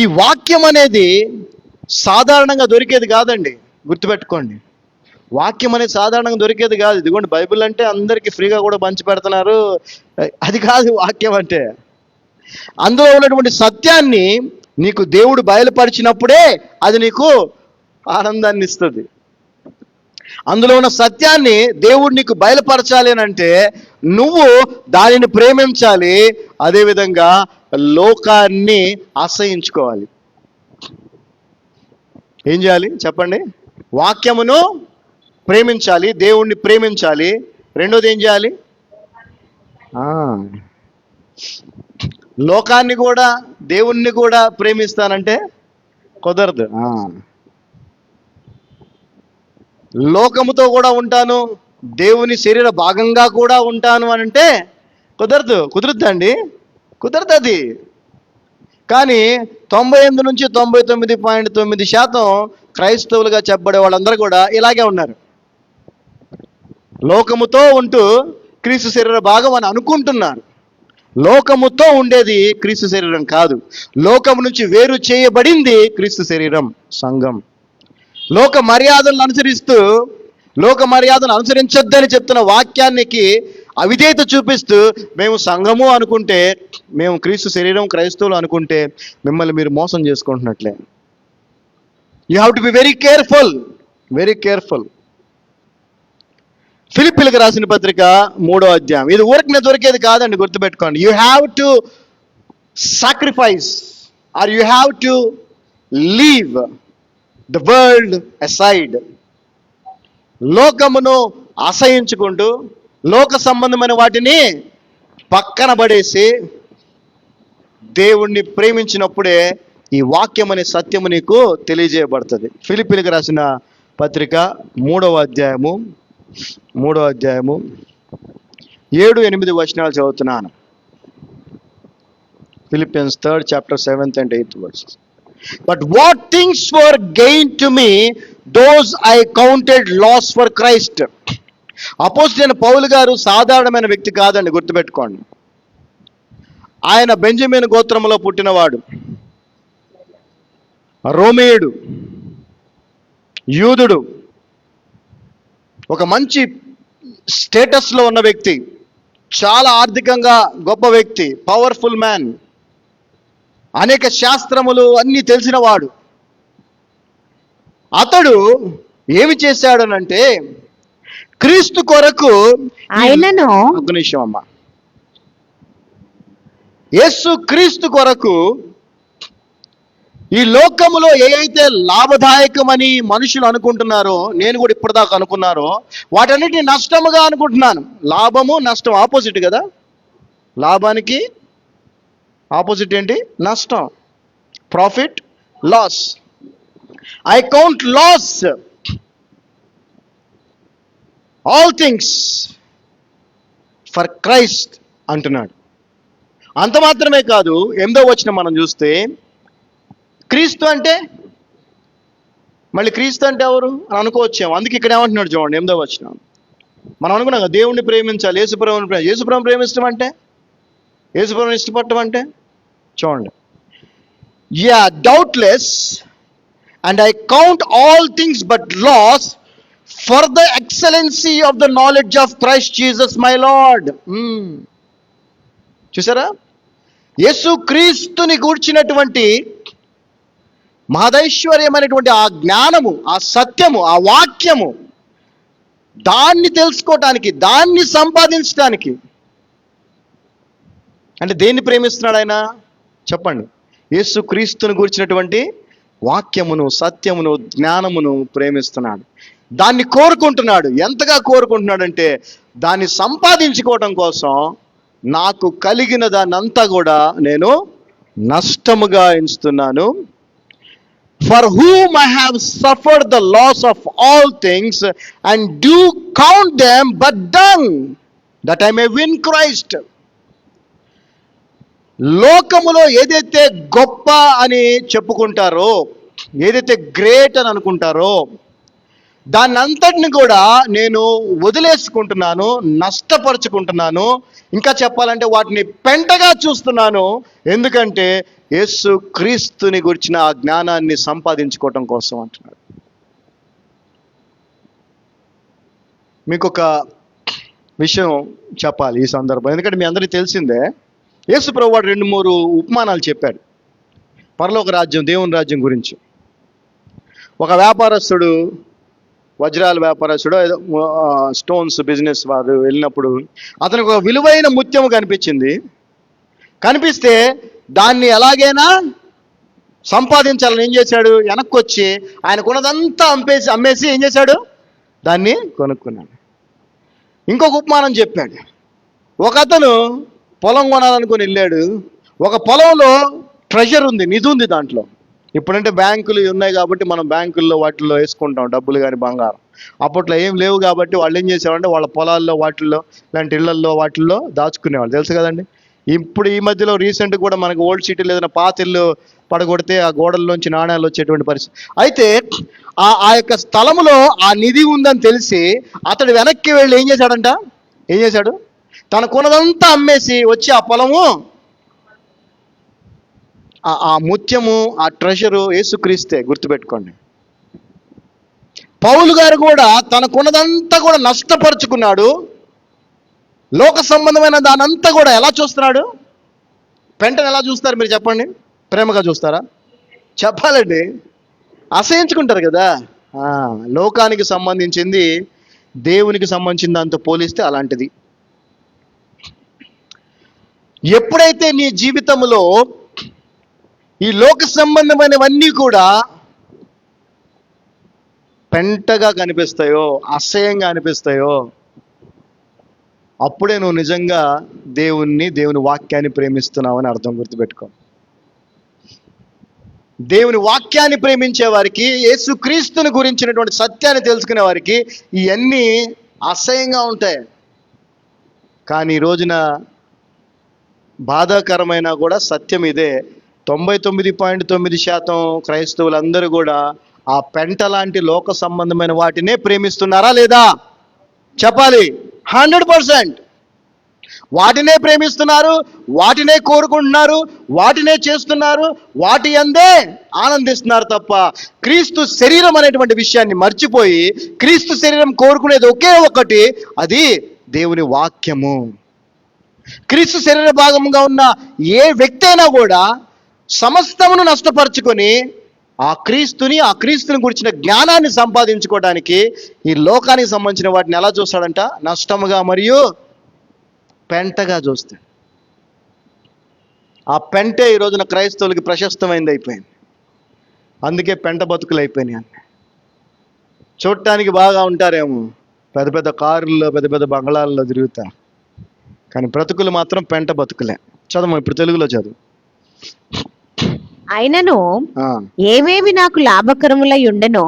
ఈ వాక్యం అనేది సాధారణంగా దొరికేది కాదండి, గుర్తుపెట్టుకోండి. వాక్యం అనేది సాధారణంగా దొరికేది కాదు. ఇదిగోండి, బైబిల్ అంటే అందరికీ ఫ్రీగా కూడా పంచి పెడుతున్నారు, అది కాదు వాక్యం అంటే. అందులో ఉన్నటువంటి సత్యాన్ని నీకు దేవుడు బయలుపరిచినప్పుడే అది నీకు ఆనందాన్ని ఇస్తుంది. అందులో ఉన్న సత్యాన్ని దేవుడు నీకు బయలుపరచాలి అని అంటే నువ్వు దానిని ప్రేమించాలి. అదేవిధంగా లోకాన్ని ఆశ్రయించుకోవాలి. ఏం చేయాలి చెప్పండి? వాక్యమును ప్రేమించాలి, దేవుణ్ణి ప్రేమించాలి. రెండోది ఏం చేయాలి? లోకాన్ని కూడా దేవుణ్ణి కూడా ప్రేమిస్తానంటే కుదరదు. లోకముతో కూడా ఉంటాను, దేవుని శరీర భాగంగా కూడా ఉంటాను అని అంటే కుదురుద్దండి, కుదరదు అది. కానీ 98 నుంచి 99.9% క్రైస్తవులుగా చెప్పబడే వాళ్ళందరూ కూడా ఇలాగే ఉన్నారు. లోకముతో ఉంటూ క్రీస్తు శరీర భాగం అని అనుకుంటున్నారు. లోకముతో ఉండేది క్రీస్తు శరీరం కాదు. లోకము నుంచి వేరు చేయబడింది క్రీస్తు శరీరం, సంఘం. లోక మర్యాదలను అనుసరిస్తూ, లోక మర్యాదను అనుసరించొద్దని చెప్తున్న వాక్యానికి అవిధేయత చూపిస్తూ మేము సంఘము అనుకుంటే, మేము క్రీస్తు శరీరం, క్రైస్తవులు అనుకుంటే మిమ్మల్ని మీరు మోసం చేసుకుంటున్నట్లే. You have to be very careful, very careful. ఫిలిప్పీలకు రాసిన పత్రిక 3వ అధ్యాయం. ఇది ఊరికనే దొరికేది కాదండి, గుర్తుపెట్టుకోండి. You have to sacrifice or you have to leave the world aside. లోకమును అసహించుకుంటూ, లోక సంబంధమైన వాటిని పక్కన పడేసి దేవుణ్ణి ప్రేమించినప్పుడే ఈ వాక్యం అనే సత్యము నీకు తెలియజేయబడుతుంది. ఫిలిప్పీలకు రాసిన పత్రిక 3వ అధ్యాయము 7-8 వచనాలు చదువుతున్నాను. Philippians 3rd chapter 7th and 8th verses. But what things were gained to me, those I counted loss for Christ. అపోస్తలుడైన పౌలు గారు సాధారణమైన వ్యక్తి కాదండి, గుర్తుపెట్టుకోండి. ఆయన బెంజమిన్ గోత్రములో పుట్టినవాడు, రోమేయుడు, యూదుడు, ఒక మంచి స్టేటస్లో ఉన్న వ్యక్తి, చాలా ఆర్థికంగా గొప్ప వ్యక్తి, పవర్ఫుల్ మ్యాన్, అనేక శాస్త్రములు అన్నీ తెలిసినవాడు. అతడు ఏమి చేశాడనంటే, క్రీస్తు కొరకు ఆయనను, ఒక నిమిషం అమ్మా, యేసు క్రీస్తు కొరకు ఈ లోకములో ఏవైతే లాభదాయకమని మనుషులు అనుకుంటున్నారో, నేను కూడా ఇప్పటిదాకా అనుకున్నారో, వాటన్నిటిని నష్టముగా అనుకుంటున్నాను. లాభము నష్టం ఆపోజిట్ కదా. లాభానికి ఆపోజిట్ ఏంటి? నష్టం. Profit, loss. I count loss all things for Christ అంటున్నాడు. అంత మాత్రమే కాదు, 8వ వచనం మనం చూస్తే, క్రీస్తు అంటే, మళ్ళీ క్రీస్తు అంటే ఎవరు అని అనుకోవచ్చాము. అందుకే ఇక్కడ ఏమంటున్నాడు చూడండి, 8వ వచనం. మనం అనుకున్నాం కదా, దేవుణ్ణి ప్రేమించాలి, యేసుప్రభువుని ప్రేమిస్తాం అంటే, యేసుప్రభువుని ఇష్టపడటం అంటే, చూడండి. Yea doubtless and I count all things but loss for the excellency of the knowledge of Christ Jesus my Lord. చూసారా, యేసు క్రీస్తుని గూర్చినటువంటి మహదైశ్వర్యమైనటువంటి ఆ జ్ఞానము, ఆ సత్యము, ఆ వాక్యము, దాన్ని తెలుసుకోవటానికి, దాన్ని సంపాదించడానికి. అంటే దేన్ని ప్రేమిస్తున్నాడు ఆయన చెప్పండి? యేసు క్రీస్తుని గురించినటువంటి వాక్యమును, సత్యమును, జ్ఞానమును ప్రేమిస్తున్నాడు. దాన్ని కోరుకుంటున్నాడు. ఎంతగా కోరుకుంటున్నాడంటే, దాన్ని సంపాదించుకోవటం కోసం నాకు కలిగిన దాన్నంతా కూడా నేను నష్టముగా ఎంచుతున్నాను. For whom I have suffered the loss of all things, and do count them but dung, that I may win Christ. లోకములో ఏదైతే గొప్ప అని చెప్పుకుంటారో, ఏదైతే గ్రేట్ అని అనుకుంటారో, దాన్నంతటిని కూడా నేను వదిలేసుకుంటున్నాను, నష్టపరుచుకుంటున్నాను. ఇంకా చెప్పాలంటే వాటిని పెంటగా చూస్తున్నాను. ఎందుకంటే యేసు క్రీస్తుని గురించిన ఆ జ్ఞానాన్ని సంపాదించుకోవటం కోసం అంటున్నాడు. మీకు ఒక విషయం చెప్పాలి ఈ సందర్భం, ఎందుకంటే మీ అందరికీ తెలిసిందే. యేసు ప్రభువు వాడు 2-3 ఉపమానాలు చెప్పాడు పరలోక రాజ్యం, దేవుని రాజ్యం గురించి. ఒక వ్యాపారస్తుడు, వజ్రాల వ్యాపారస్తుడు, ఏదో స్టోన్స్ బిజినెస్ వారు వెళ్ళినప్పుడు అతనికి ఒక విలువైన ముత్యము కనిపించింది. కనిపిస్తే దాన్ని ఎలాగైనా సంపాదించాలని ఏం చేశాడు? వెనక్కి వచ్చి ఆయనకున్నదంతా అమ్మేసి ఏం చేశాడు? దాన్ని కొనుక్కున్నాడు. ఇంకొక ఉపమానం చెప్పాడు. ఒక అతను పొలం కొనాలనుకుని వెళ్ళాడు. ఒక పొలంలో ట్రెజర్ ఉంది, నిధి ఉంది దాంట్లో. ఇప్పుడంటే బ్యాంకులు ఉన్నాయి కాబట్టి మనం బ్యాంకుల్లో వాటిల్లో వేసుకుంటాం డబ్బులు కానీ బంగారం. అప్పట్లో ఏం లేవు కాబట్టి వాళ్ళు ఏం చేసేవారంటే వాళ్ళ పొలాల్లో, వాటిల్లో, ఇలాంటి ఇళ్లల్లో, వాటిల్లో దాచుకునేవాళ్ళు. తెలుసు కదండి. ఇప్పుడు ఈ మధ్యలో రీసెంట్గా కూడా మనకు ఓల్డ్ సిటీలో ఏదైనా పాత ఇల్లు పడగొడితే ఆ గోడల్లోంచి నాణ్యాలు వచ్చేటువంటి పరిస్థితి. అయితే ఆ యొక్క స్థలంలో ఆ నిధి ఉందని తెలిసి అతడు వెనక్కి వెళ్ళి ఏం చేశాడు? తనకున్నదంతా అమ్మేసి వచ్చి ఆ పొలము, ఆ ముత్యము, ఆ ట్రెషరు యేసుక్రీస్తే, గుర్తుపెట్టుకోండి. పౌలు గారు కూడా తనకున్నదంతా కూడా నష్టపరుచుకున్నాడు. లోక సంబంధమైన దానంతా కూడా ఎలా చూస్తున్నాడు? పెంటను ఎలా చూస్తారు మీరు చెప్పండి? ప్రేమగా చూస్తారా? చెప్పాలండి, అసహించుకుంటారు కదా. లోకానికి సంబంధించింది దేవునికి సంబంధించిన దాంతో పోలిస్తే అలాంటిది. ఎప్పుడైతే నీ జీవితంలో ఈ లోక సంబంధమైనవన్నీ కూడా పెంటగా కనిపిస్తాయో, అసహ్యంగా అనిపిస్తాయో, అప్పుడే నువ్వు నిజంగా దేవుని వాక్యాన్ని ప్రేమిస్తున్నావని అర్థం. గుర్తుపెట్టుకో. దేవుని వాక్యాన్ని ప్రేమించే వారికి, యేసుక్రీస్తుని గురించినటువంటి సత్యాన్ని తెలుసుకునే వారికి ఇవన్నీ అసహ్యంగా ఉంటాయి. కానీ ఈ రోజున బాధాకరమైన కూడా సత్యం ఇదే. 99.9% క్రైస్తవులందరూ కూడా ఆ పెంట లాంటి లోక సంబంధమైన వాటినే ప్రేమిస్తున్నారా లేదా? చెప్పాలి. 100% వాటినే ప్రేమిస్తున్నారు, వాటినే కోరుకుంటున్నారు, వాటినే చేస్తున్నారు, వాటి అందే ఆనందిస్తున్నారు తప్ప క్రీస్తు శరీరం అనేటువంటి విషయాన్ని మర్చిపోయి క్రీస్తు శరీరం కోరుకునేది ఒకే ఒకటి, అది దేవుని వాక్యము. క్రీస్తు శరీర భాగంగా ఉన్న ఏ వ్యక్తి అయినా కూడా సమస్తమును నష్టపరుచుకొని ఆ క్రీస్తుని గురించిన జ్ఞానాన్ని సంపాదించుకోవడానికి ఈ లోకానికి సంబంధించిన వాటిని ఎలా చూస్తాడంట? నష్టముగా మరియు పెంటగా చూస్తాడు. ఆ పెంటే ఈ రోజున క్రైస్తవులకి ప్రశస్తమైంది అయిపోయింది. అందుకే పెంట బతుకులు అయిపోయినాయి అన్న. చూడటానికి బాగా ఉంటారేమో, పెద్ద పెద్ద కారుల్లో, పెద్ద పెద్ద బంగళాల్లో తిరుగుతా, కానీ బ్రతుకులు మాత్రం పెంట బతుకులే. చదువు, ఇప్పుడు తెలుగులో చదువు. అయినను ఏవేవి నాకు లాభకరములై ఉండెనో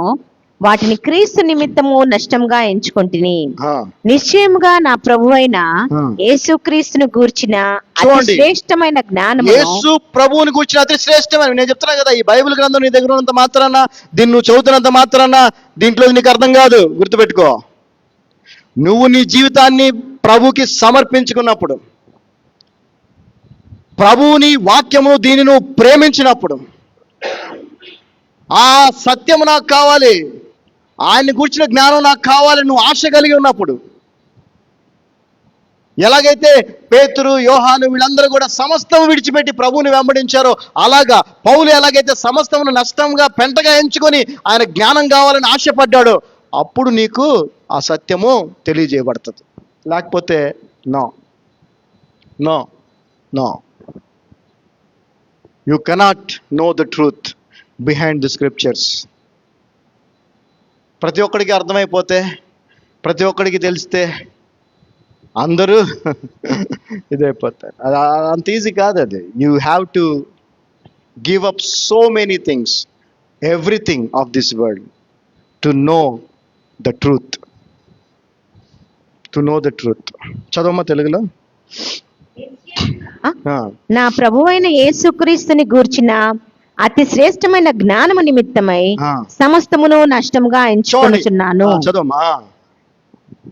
వాటిని క్రీస్తు నిమిత్తము నష్టంగా ఎంచుకొంటిని. నిశ్చయముగా నా ప్రభువైన యేసుక్రీస్తును గూర్చిన అతి శ్రేష్టమైన జ్ఞానము, యేసు ప్రభువుని గూర్చిన అతి శ్రేష్టమైన, నేను చెప్తున్నా కదా, ఈ బైబిల్ గ్రంథం నీ దగ్గర ఉన్నంత మాత్రాన, దీన్ని నువ్వు చదువుతున్నంత మాత్రాన దీంట్లో నీకు అర్థం కాదు. గుర్తుపెట్టుకో. నువ్వు నీ జీవితాన్ని ప్రభువుకి సమర్పించుకున్నప్పుడు, ప్రభువుని వాక్యమును దీన్ని నువ్వు ప్రేమించినప్పుడు, ఆ సత్యము నాకు కావాలి, ఆయన్ని కూర్చిన జ్ఞానం నాకు కావాలి నువ్వు ఆశ కలిగి ఉన్నప్పుడు, ఎలాగైతే పేతురు, యోహాను వీళ్ళందరూ కూడా సమస్తము విడిచిపెట్టి ప్రభువుని వెంబడించారో, అలాగా పౌలు ఎలాగైతే సమస్తమును నష్టంగా పెంటగా ఎంచుకొని ఆయన జ్ఞానం కావాలని ఆశపడ్డాడో, అప్పుడు నీకు ఆ సత్యము తెలియజేయబడుతుంది. లేకపోతే no no no, you cannot know the truth behind the scriptures. ప్రతి ఒక్కడికి అర్థమైపోతే, ప్రతి ఒక్కడికి తెలిస్తే అందరూ ఇదైపోతారు. అది అంత ఈజీ కాదు అది. You have to give up so many things, everything of this world to know the truth. To know the truth. చదవమ్మా తెలుగులో. నా ప్రభువైన యేసుక్రీస్తుని గూర్చిన అతి శ్రేష్టమైన జ్ఞానము నిమిత్తమై సమస్తమును నష్టముగా ఎంచుకొనుచున్నాను.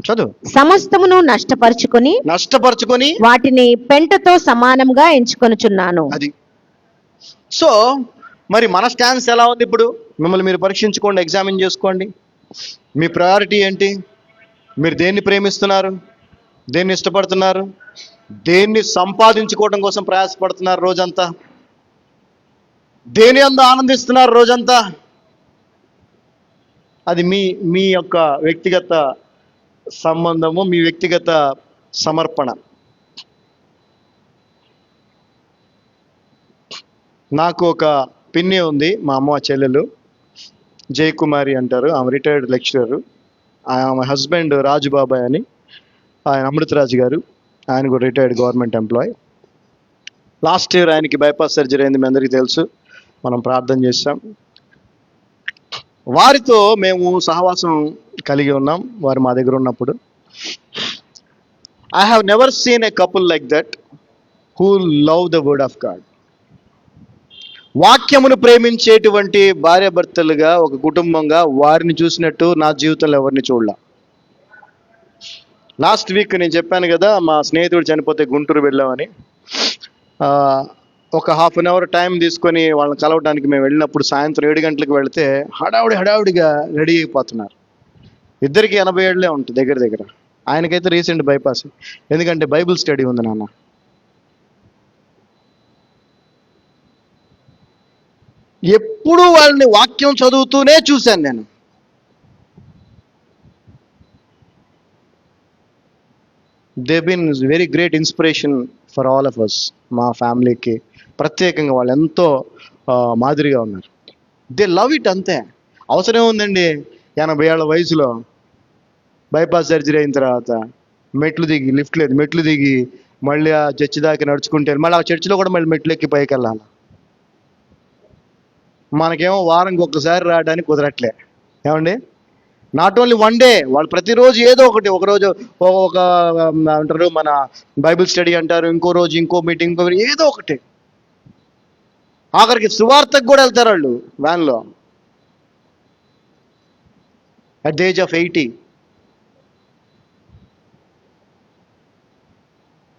చదువు. సమస్తమును నష్టపరుచుకొని వాటిని పెంటతో సమానంగా ఎంచుకొనుచున్నాను. అది. సో మరి మన స్టాన్స్ ఎలా ఉంది? ఇప్పుడు మిమ్మల్ని మీరు పరీక్షించుకోండి, ఎగ్జామిన్ చేసుకోండి. మీ ప్రయారిటీ ఏంటి? మీరు దేన్ని ప్రేమిస్తున్నారు? దేన్ని ఇష్టపడుతున్నారు? దేన్ని సంపాదించుకోవడం కోసం ప్రయాసపడుతున్నారు రోజంతా? దేని అందు ఆనందిస్తున్నారు రోజంతా? అది మీ యొక్క వ్యక్తిగత సంబంధము, మీ వ్యక్తిగత సమర్పణ. నాకు ఒక పిన్ని ఉంది, మా అమ్మ చెల్లెలు, జయకుమారి అంటారు. ఆమె రిటైర్డ్ లెక్చరరు. ఆమె హస్బెండ్ రాజుబాబాయ్ అని, ఆయన అమృతరాజు గారు, ఆయన కూడా retired government employee. Last year ఆయనకి బైపాస్ సర్జరీ అయింది, మీ అందరికీ తెలుసు. మనం ప్రార్థన చేశాం. వారితో మేము సహవాసం కలిగి ఉన్నాం, వారు మా దగ్గర ఉన్నప్పుడు. I have never seen a couple like that who love the word of God. వాక్యమును ప్రేమించేటువంటి భార్యాభర్తలుగా, ఒక కుటుంబంగా వారిని చూసినట్టు నా జీవితంలో ఎవరిని చూడలా. లాస్ట్ వీక్ నేను చెప్పాను కదా, మా స్నేహితుడు చనిపోతే గుంటూరు వెళ్ళామని. ఒక హాఫ్ అన్ అవర్ టైం తీసుకొని వాళ్ళని కలవడానికి మేము వెళ్ళినప్పుడు సాయంత్రం 7 గంటలకు వెళితే హడావుడిగా రెడీ అయిపోతున్నారు. ఇద్దరికి 80 ఏళ్ళే ఉంటుంది దగ్గర దగ్గర. ఆయనకైతే రీసెంట్ బైపాస్, ఎందుకంటే బైబిల్ స్టడీ ఉంది నాన్న. ఎప్పుడు వాళ్ళని వాక్యం చదువుతూనే చూశాను నేను. They been very great inspiration for all of us. మా ఫ్యామిలీకి ప్రత్యేకంగా వాళ్ళు ఎంతో మాదిరిగా ఉన్నారు. దే లవ్ ఇట్ అంతే. అవసరం ఉందండి 80 ఏళ్ల వయసులో బైపాస్ సర్జరీ అయిన తర్వాత మెట్లు దిగి, లిఫ్ట్ లేదు, మెట్లు దిగి మళ్ళీ ఆ చర్చి దాకా నడుచుకుంటే, మళ్ళీ ఆ చర్చిలో కూడా మళ్ళీ మెట్లు ఎక్కి పైకి వెళ్ళాలి. మనకేమో వారానికి ఒక్కసారి రావడానికి కుదరట్లే ఏమండి. నాట్ ఓన్లీ వన్ డే, వాళ్ళు ప్రతిరోజు ఏదో ఒకరోజు ఒక అంటారు మన బైబిల్ స్టడీ అంటారు, ఇంకో రోజు ఇంకో మీటింగ్, ఏదో ఒకటి. ఆఖరికి సువార్తకు కూడా వెళ్తారు వాళ్ళు వ్యాన్లో అట్ ది ఏజ్ ఆఫ్ 80.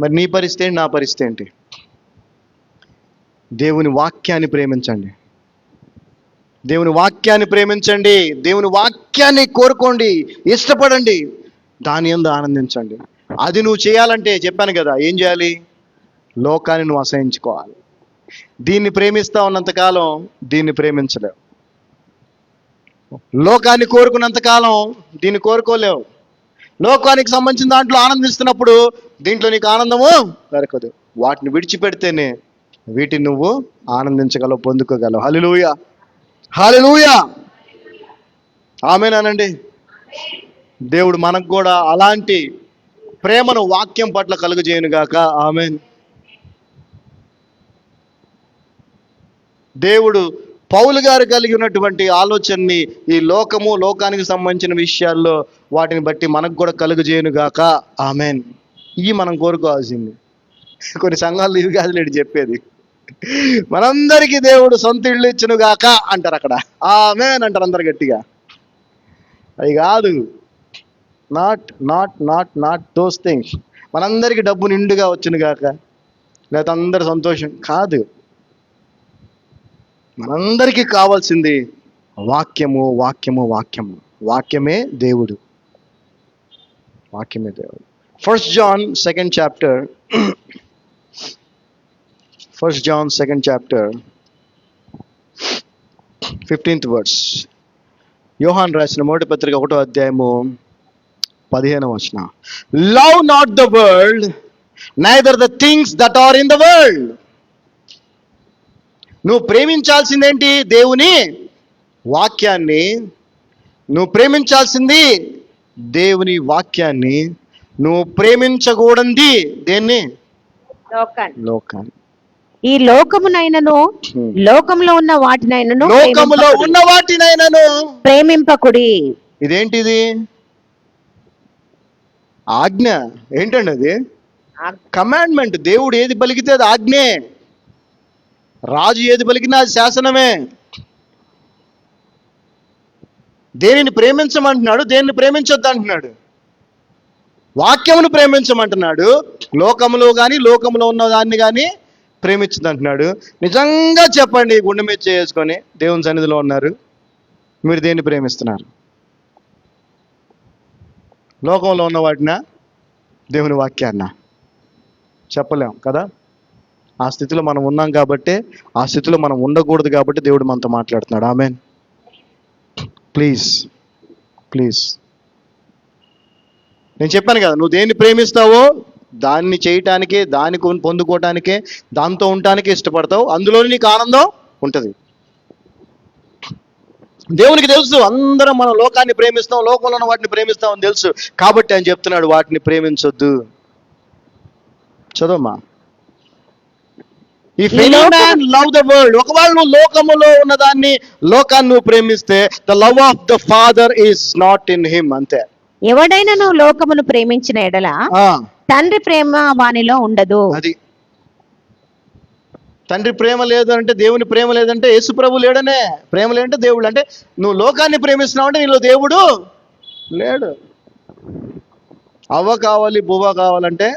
మరి నీ పరిస్థితి ఏంటి, నా పరిస్థితి ఏంటి? దేవుని వాక్యాన్ని ప్రేమించండి, దేవుని వాక్యాన్ని ప్రేమించండి, దేవుని వాక్యాన్ని కోరుకోండి, ఇష్టపడండి, దాని యందు ఆనందించండి. అది నువ్వు చేయాలంటే చెప్పాను కదా, ఏం చేయాలి? లోకాన్ని నువ్వు అసహించుకోవాలి. దీన్ని ప్రేమిస్తా ఉన్నంతకాలం దీన్ని ప్రేమించలేవు. లోకాన్ని కోరుకున్నంతకాలం దీన్ని కోరుకోలేవు. లోకానికి సంబంధించిన దాంట్లో ఆనందిస్తున్నప్పుడు దీంట్లో నీకు ఆనందము దొరకదు. వాటిని విడిచిపెడితేనే వీటిని నువ్వు ఆనందించగలవు, పొందుకోగలవు. హల్లెలూయా, హల్లెలూయా, ఆమేనండి. దేవుడు మనకు కూడా అలాంటి ప్రేమను వాక్యం పట్ల కలుగజేయునుగాక. ఆమేన్. దేవుడు పౌలు గారు కలిగి ఉన్నటువంటి ఆలోచనని ఈ లోకానికి సంబంధించిన విషయాల్లో వాటిని బట్టి మనకు కూడా కలుగజేయునుగాక. ఆమేన్. ఇవి మనం కోరుకోవాల్సింది. కొన్ని సంఘాలు ఇవి కాదు లేడు చెప్పేది, మనందరికీ దేవుడు సొంత ఇళ్ళు ఇచ్చునుగాక అంటారు అక్కడ. ఆమేన్ అంటారు అందరు గట్టిగా. అవి కాదు, not not not not those things. మనందరికీ డబ్బు నిండుగా వచ్చునుగాక, లేకపోతే అందరు సంతోషం కాదు. మనందరికీ కావాల్సింది వాక్యము, వాక్యము, వాక్యము. వాక్యమే దేవుడు, వాక్యమే దేవుడు. 1 John 2nd chapter 1 John 2nd chapter 15th verse. యోహాన్ రాసిన మొదటి పత్రిక 1వ అధ్యాయము 15వ వచనం. Love not the world neither the things that are in the world. నువ్వు ప్రేమించాల్సిందేంటి? దేవుని వాక్యాన్ని. నువ్వు ప్రేమించాల్సింది దేవుని వాక్యాన్ని. నువ్వు ప్రేమించకూడనిది దేన్ని? లోకాన్ని. ఈ లోకమునైనను లోకంలో ఉన్న వాటినైనను లోకములో ఉన్న వాటినైనను ప్రేమింపకుడి. ఇదేంటిది? ఆజ్ఞ. ఏంటండి అది? కమాండ్మెంట్. దేవుడు ఏది పలికితే అది ఆజ్ఞే. రాజు ఏది పలికినా అది శాసనమే. దేనిని ప్రేమించమంటున్నాడు, దేనిని ప్రేమించొద్దు అంటున్నాడు. వాక్యమును ప్రేమించమంటున్నాడు, లోకములో కానీ లోకములో ఉన్న దాన్ని కానీ ప్రేమించదు అంటున్నాడు. నిజంగా చెప్పండి, గుండె మీద చేసుకొని దేవుని సన్నిధిలో ఉన్నారు, మీరు దేన్ని ప్రేమిస్తున్నారు? లోకంలో ఉన్న వాటినా, దేవుని వాక్యాన్నా? చెప్పలేం కదా. ఆ స్థితిలో మనం ఉన్నాం కాబట్టి, ఆ స్థితిలో మనం ఉండకూడదు కాబట్టి దేవుడు మనతో మాట్లాడుతున్నాడు. ఆమేన్. ప్లీజ్ ప్లీజ్, నేను చెప్పాను కదా, నువ్వు దేన్ని ప్రేమిస్తావో దాన్ని చేయటానికే, దాన్ని పొందుకోవటానికే, దాంతో ఉండటానికే ఇష్టపడతావు. అందులోనే నీకు ఆనందం ఉంటుంది. దేవునికి తెలుసు అందరం మనం లోకాన్ని ప్రేమిస్తాం, లోకంలో ఉన్న వాటిని ప్రేమిస్తాం అని తెలుసు. కాబట్టి ఆయన చెప్తున్నాడు వాటిని ప్రేమించొద్దు. చదవమ్మా. If any man love the world, ఒకవేళ నువ్వు లోకములో ఉన్నదాన్ని, లోకాన్ని నువ్వు ప్రేమిస్తే, the love of the Father is not in him. అంతే. ఎవడైనా నువ్వు లోకమును ప్రేమించిన ఎడల తండ్రి ప్రేమ వానిలో ఉండదు. అది తండ్రి ప్రేమ లేదు అంటే, దేవుని ప్రేమ లేదంటే, యేసు ప్రభు లేడనే. ప్రేమ లేదంటే దేవుడు అంటే, నువ్వు లోకాన్ని ప్రేమిస్తున్నావు అంటే నీలో దేవుడు లేడు. అవ్వ కావాలి బువ్వ కావాలంటే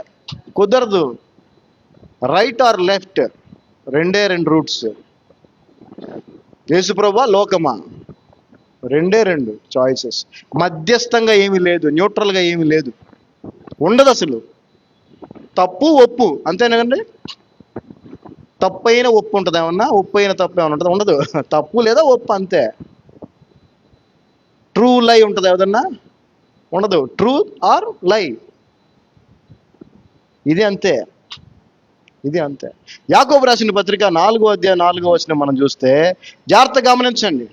కుదరదు. రైట్ ఆర్ లెఫ్ట్, రెండే రెండు రూట్స్. యేసుప్రభువా లోకమా, రెండే రెండు చాయిసెస్. మధ్యస్థంగా ఏమీ లేదు, న్యూట్రల్గా ఏమీ లేదు, ఉండదు అసలు. తప్పు ఒప్పు అంతేనండి. తప్పైన ఒప్పు ఉంటుంది ఏమన్నా, ఒప్పు అయిన తప్పు ఏమన్నా ఉంటుంది? ఉండదు. తప్పు లేదా ఒప్పు అంతే. ట్రూ లై ఉంటుంది ఏదన్నా? ఉండదు. ట్రూత్ ఆర్ లై, ఇది అంతే, ఇది అంతే. యాకోబు రాసిన పత్రిక 4వ అధ్యాయం 4వ వచనం మనం చూస్తే జాగ్రత్తగా గమనించండి.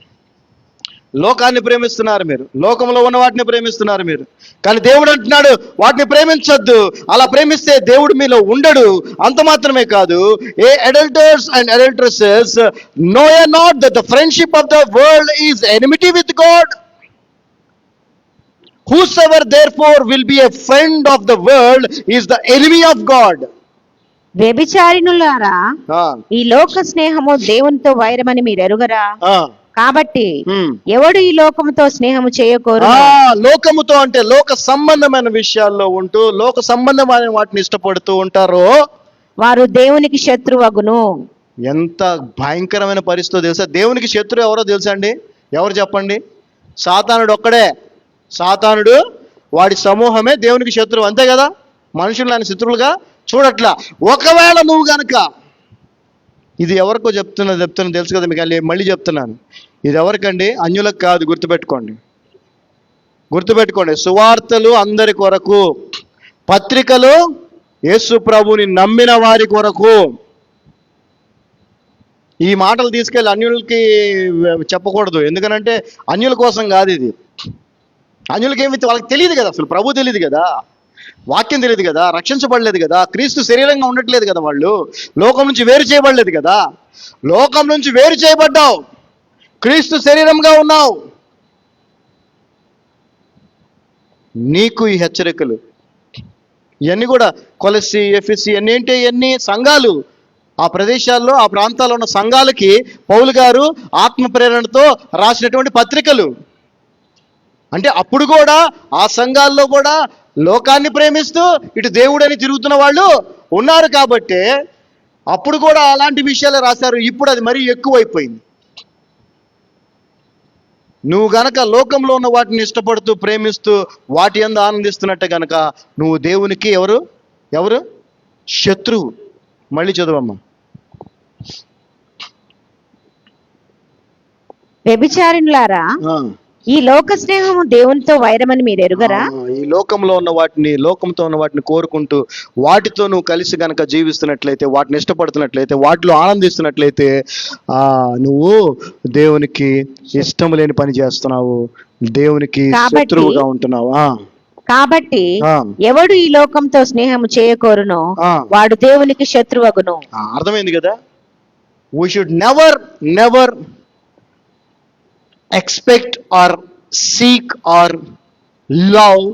లోకాన్ని ప్రేమిస్తున్నారు మీరు, లోకంలో ఉన్న వాటిని ప్రేమిస్తున్నారు మీరు, కానీ దేవుడు అంటున్నాడు వాటిని ప్రేమించొద్దు. అలా ప్రేమిస్తే దేవుడు మీలో ఉండడు. అంత మాత్రమే కాదు, ఏ అడల్టర్స్ అండ్ అడల్ట్రెసెస్ నో యే not that the friendship of the world is enmity with God. Whosoever therefore will be a friend of the world is the enemy of God. వ్యభిచారిణులారా, ఈ లోక స్నేహము దేవునితో వైరమని మీరు ఎరుగరా? కాబట్టి ఎవడు ఈ లోకముతో స్నేహము చేయకోరు. లోకముతో అంటే లోక సంబంధమైన విషయాల్లో ఉంటూ లోక సంబంధమైన వాటిని ఇష్టపడుతూ ఉంటారో వారు దేవునికి శత్రువగును. ఎంత భయంకరమైన పరిస్థితి తెలుసా? దేవునికి శత్రువు ఎవరో తెలుసా అండి? ఎవరు చెప్పండి? సాతానుడు ఒక్కడే. సాతానుడు, వాడి సమూహమే దేవునికి శత్రువు, అంతే కదా. మనుషులు ఆయన శత్రువులుగా చూడట్లా. ఒకవేళ నువ్వు గనక, ఇది ఎవరికో చెప్తున్నా తెలుసు కదా మీకు, మళ్ళీ చెప్తున్నాను, ఇది ఎవరికండి? అన్యులకు కాదు, గుర్తుపెట్టుకోండి. సువార్తలు అందరి కొరకు, పత్రికలు యేసు ప్రభుని నమ్మిన వారి కొరకు. ఈ మాటలు తీసుకెళ్ళి అన్యులకి చెప్పకూడదు. ఎందుకనంటే అన్యుల కోసం కాదు ఇది. అన్యులకి ఏమి వాళ్ళకి తెలియదు కదా, అసలు ప్రభు తెలియదు కదా, వాక్యం తెలియదు కదా, రక్షించబడలేదు కదా, క్రీస్తు శరీరంగా ఉండట్లేదు కదా, వాళ్ళు లోకం నుంచి వేరు చేయబడలేదు కదా. లోకం నుంచి వేరు చేయబడ్డావు, క్రీస్తు శరీరంగా ఉన్నావు. నీకు ఈ హెచ్చరికలు ఇవన్నీ కూడా కొలసి, ఎఫెసీ ఇవన్నీ సంఘాలు, ఆ ప్రదేశాల్లో ఆ ప్రాంతాల్లో ఉన్న సంఘాలకి పౌలు గారు ఆత్మ ప్రేరణతో రాసినటువంటి పత్రికలు. అంటే అప్పుడు కూడా ఆ సంఘాల్లో కూడా లోకాన్ని ప్రేమిస్తూ ఇటు దేవుడని తిరుగుతున్న వాళ్ళు ఉన్నారు. కాబట్టి అప్పుడు కూడా అలాంటి విషయాలు రాశారు. ఇప్పుడు అది మరీ ఎక్కువైపోయింది. నువ్వు గనక లోకంలో ఉన్న వాటిని ఇష్టపడుతూ ప్రేమిస్తూ వాటి యందు ఆనందిస్తున్నట్టే గనక నువ్వు దేవునికి ఎవరు శత్రువు. మళ్ళీ చదవమ్మా. వ్యభిచారిణులారా, ఈ లోక స్నేహము దేవునితో వైరమని మీరు ఎరుగరా? ఈ లోకంతో ఉన్న వాటిని కోరుకుంటూ వాటితో నువ్వు కలిసి గనక జీవిస్తున్నట్లయితే, వాటిని ఇష్టపడుతున్నట్లయితే, వాటిలో ఆనందిస్తున్నట్లయితే నువ్వు దేవునికి ఇష్టం లేని పని చేస్తున్నావు, దేవునికి శత్రువుగా ఉంటున్నావు. కాబట్టి ఎవడు ఈ లోకంతో స్నేహము చేయకోరునో వాడు దేవునికి శత్రువగును. అర్థమైంది కదా. We should never expect or seek or love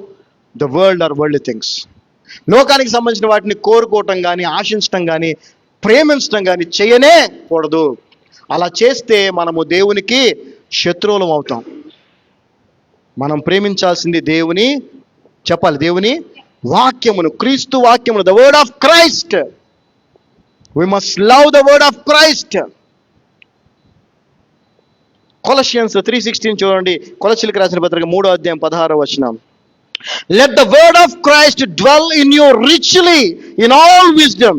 the world or worldly things. లోకానికి సంబంధించిన వాటిని కోరుకోవటం కానీ, ఆశించటం కానీ, ప్రేమించటం కానీ చేయనే కూడదు. అలా చేస్తే మనము దేవునికి శత్రువులం అవుతాం. మనం ప్రేమించాల్సింది దేవుని వాక్యమును, క్రీస్తు వాక్యమును, the word of Christ. We must love the word of Christ. Colossians 3:16 చూడండి. కొలస్సీలకు రాసిన పత్రిక 3వ అధ్యాయం 16వ వచనం. Let the word of Christ dwell in you richly in all wisdom,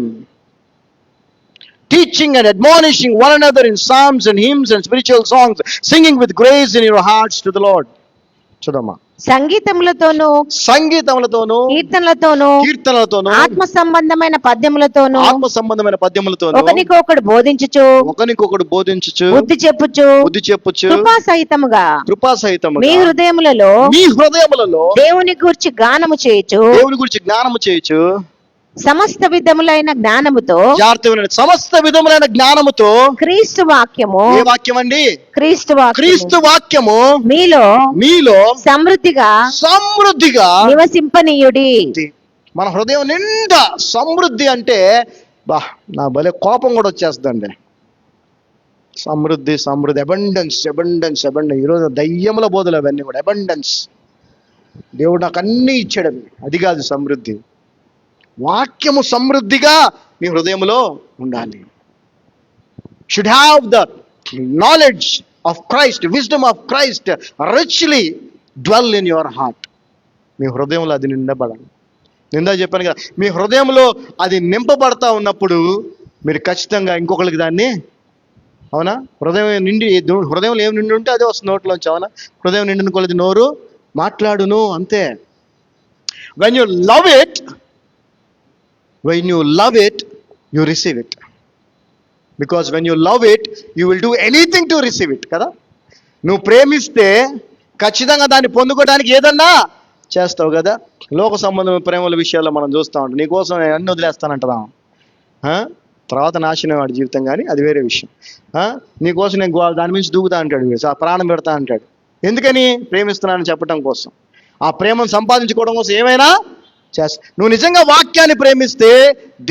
teaching and admonishing one another in psalms and hymns and spiritual songs, singing with grace in your hearts to the Lord. చూడమ్మా. సంగీతములతోను కీర్తనలతోను ఆత్మ సంబంధమైన పద్యములతోను ఒకనికొకడు బోధించుచు బుద్ధి చెప్పుచు కృపా సహితముగా మీ హృదయములలో దేవుని గూర్చి గానము చేయుచు సమస్త విధములైన జ్ఞానముతో క్రీస్తు వాక్యము, ఏ వాక్యం అండి? క్రీస్తు వాక్యము మీలో సమృద్ధిగా నివసింపనీయుడి. మన హృదయం నిండా సమృద్ధి అంటే నా భలే కోపం కూడా వచ్చేస్తుందండి. సమృద్ధి, అబండెన్స్. ఈరోజు దయ్యముల బోధలు అవన్నీ కూడా అబండెన్స్. దేవుడు నాకు అన్నీ ఇచ్చాడని, అది కాదు సమృద్ధి. వాక్యము సమృద్ధిగా నీ హృదయంలో ఉండాలి. Should have the knowledge of Christ, wisdom of Christ richly dwell in your heart. మీ హృదయంలో అది నిండబడాలి. నిందా చెప్పాను కదా, మీ హృదయంలో అది నింపబడతా ఉన్నప్పుడు మీరు ఖచ్చితంగా ఇంకొకరికి దాన్ని, అవునా, హృదయంలో ఏం నిండి ఉంటే అదే వస్తుంది నోట్లోంచి. అవునా, హృదయం నిండిన కొలది నోరు మాట్లాడును, అంతే. When you love it you receive it. Because when you love it you will do anything to receive it కదా. నువ్వు ప్రేమిస్తే ఖచ్చితంగా దాన్ని పొందుకోవడానికి ఏదన్నా చేస్తావు కదా. లోక సంబంధమైన ప్రేమల విషయాల్లో మనం చూస్తూ ఉంటాం. నీకోసం నేను అన్ని వదిలేస్తానంటదా, తర్వాత నాశనం వాడి జీవితం, కానీ అది వేరే విషయం. నీకోసం నేను దాని మించి దూకుతా అంటాడు, ఆ ప్రాణం పెడతా అంటాడు. ఎందుకని? ప్రేమిస్తున్నానని చెప్పడం కోసం, ఆ ప్రేమను సంపాదించుకోవడం కోసం ఏమైనా చేస్తా. నువ్వు నిజంగా వాక్యాన్ని ప్రేమిస్తే,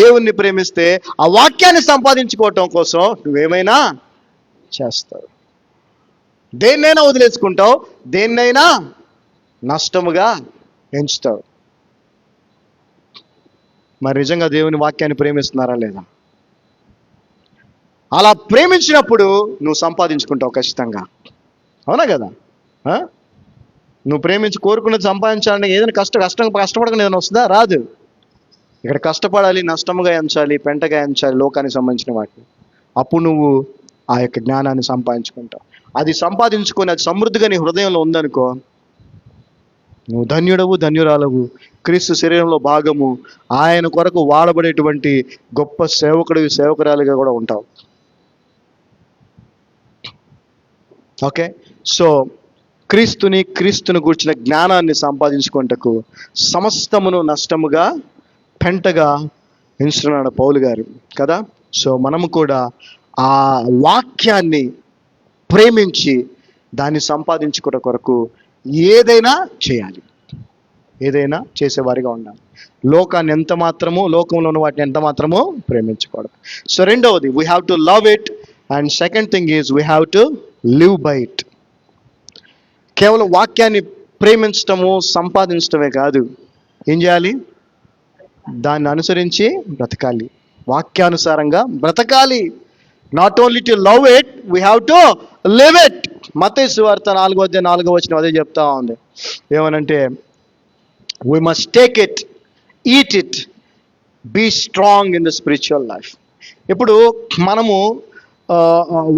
దేవుణ్ణి ప్రేమిస్తే, ఆ వాక్యాన్ని సంపాదించుకోవటం కోసం నువ్వేమైనా చేస్తావు. దేన్నైనా వదిలేసుకుంటావు, దేన్నైనా నష్టముగా ఎంచుతావు. మరి నిజంగా దేవుని వాక్యాన్ని ప్రేమిస్తున్నారా లేదా? అలా ప్రేమించినప్పుడు నువ్వు సంపాదించుకుంటావు ఖచ్చితంగా, అవునా కదా. నువ్వు ప్రేమించి కోరుకున్నది సంపాదించాలంటే ఏదైనా కష్టపడకుండా ఏదైనా వస్తుందా? రాదు. ఇక్కడ కష్టపడాలి, నష్టముగా ఎంచాలి, పెంటగా ఎంచాలి లోకానికి సంబంధించిన వాటిని. అప్పుడు నువ్వు ఆ యొక్క జ్ఞానాన్ని సంపాదించుకుంటావు. అది సంపాదించుకొని అది సమృద్ధిగా నీ హృదయంలో ఉందనుకో, నువ్వు ధన్యుడవు, ధన్యురాలవు, క్రీస్తు శరీరంలో భాగము, ఆయన కొరకు వాడబడేటువంటి గొప్ప సేవకుడివి, సేవకురాలుగా కూడా ఉంటావు. ఓకే, సో క్రీస్తుని గూర్చిన జ్ఞానాన్ని సంపాదించుకుంటకు సమస్తమును నష్టముగా పెంటగా ఎంచుతున్నాడు పౌలు గారు కదా. సో మనము కూడా ఆ వాక్యాన్ని ప్రేమించి దాన్ని సంపాదించుకున్న కొరకు ఏదైనా చేయాలి, ఏదైనా చేసేవారిగా ఉండాలి. లోకాన్ని ఎంత మాత్రము, లోకంలో ఉన్న వాటిని ఎంత మాత్రమో ప్రేమించకూడదు. సో రెండవది, we have to love it, and second thing is we have to live by it. కేవలం వాక్యాన్ని ప్రేమించటము, సంపాదించటమే కాదు, ఏం చేయాలి? దాన్ని అనుసరించి బ్రతకాలి, వాక్యానుసారంగా బ్రతకాలి. Not only to love it, we have to live it. Mattayi సువార్త 4:4 అదే చెప్తా ఉంది. ఏమనంటే, we must take it, eat it, be strong in the spiritual life. ఇప్పుడు మనము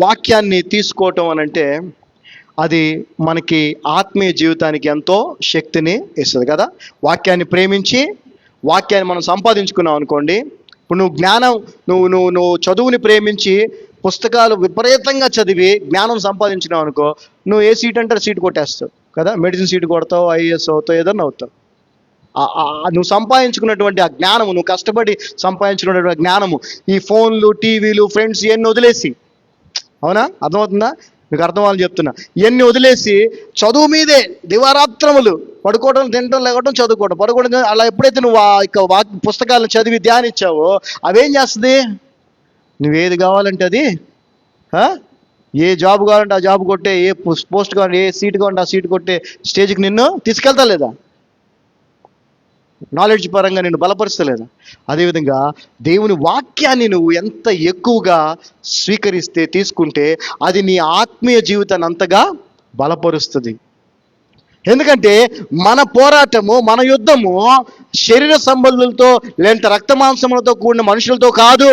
వాక్యాన్ని తీసుకోవటం అనంటే అది మనకి ఆత్మీయ జీవితానికి ఎంతో శక్తిని ఇస్తుంది కదా. వాక్యాన్ని ప్రేమించి వాక్యాన్ని మనం సంపాదించుకున్నాం అనుకోండి. ఇప్పుడు నువ్వు జ్ఞానం, నువ్వు చదువుని ప్రేమించి పుస్తకాలు విపరీతంగా చదివి జ్ఞానం సంపాదించినావు అనుకో, నువ్వు ఏ సీట్ అంటే సీట్ కొట్టేస్తావు కదా. మెడిసిన్ సీట్ కొడతావు, ఐఏఎస్ అవుతావు, ఏదన్నా అవుతావు. నువ్వు సంపాదించుకున్నటువంటి ఆ జ్ఞానము, నువ్వు కష్టపడి సంపాదించుకున్నటువంటి జ్ఞానము, ఈ ఫోన్లు, టీవీలు, ఫ్రెండ్స్ ఇవన్నీ వదిలేసి, అవునా, అర్థమవుతుందా? మీకు అర్థం వాళ్ళని చెప్తున్నా. ఇవన్నీ వదిలేసి చదువు మీదే దివారాత్రములు, పడుకోవడం, తినడం, లేకపోవడం, చదువుకోవడం, పడుకోవడం. అలా ఎప్పుడైతే నువ్వు ఆ యొక్క పుస్తకాలను చదివి ధ్యానించావో అవేం చేస్తుంది? నువ్వేది కావాలంటే అది, ఏ జాబ్ కావాలంటే ఆ జాబ్ కొట్టే, ఏ పోస్ట్ కావాలంటే, ఏ సీట్ కావాలంటే ఆ సీట్ కొట్టే స్టేజ్కి నిన్ను తీసుకెళ్తా లేదా? నాలెడ్జ్ పరంగా నేను బలపరుస్తలేదా? అదేవిధంగా దేవుని వాక్యాన్ని నువ్వు ఎంత ఎక్కువగా స్వీకరిస్తే, తీసుకుంటే, అది నీ ఆత్మీయ జీవితాన్ని అంతగా బలపరుస్తుంది. ఎందుకంటే మన పోరాటము, మన యుద్ధము శరీర సంబంధులతో లేదంటే రక్త మాంసములతో కూడిన మనుషులతో కాదు.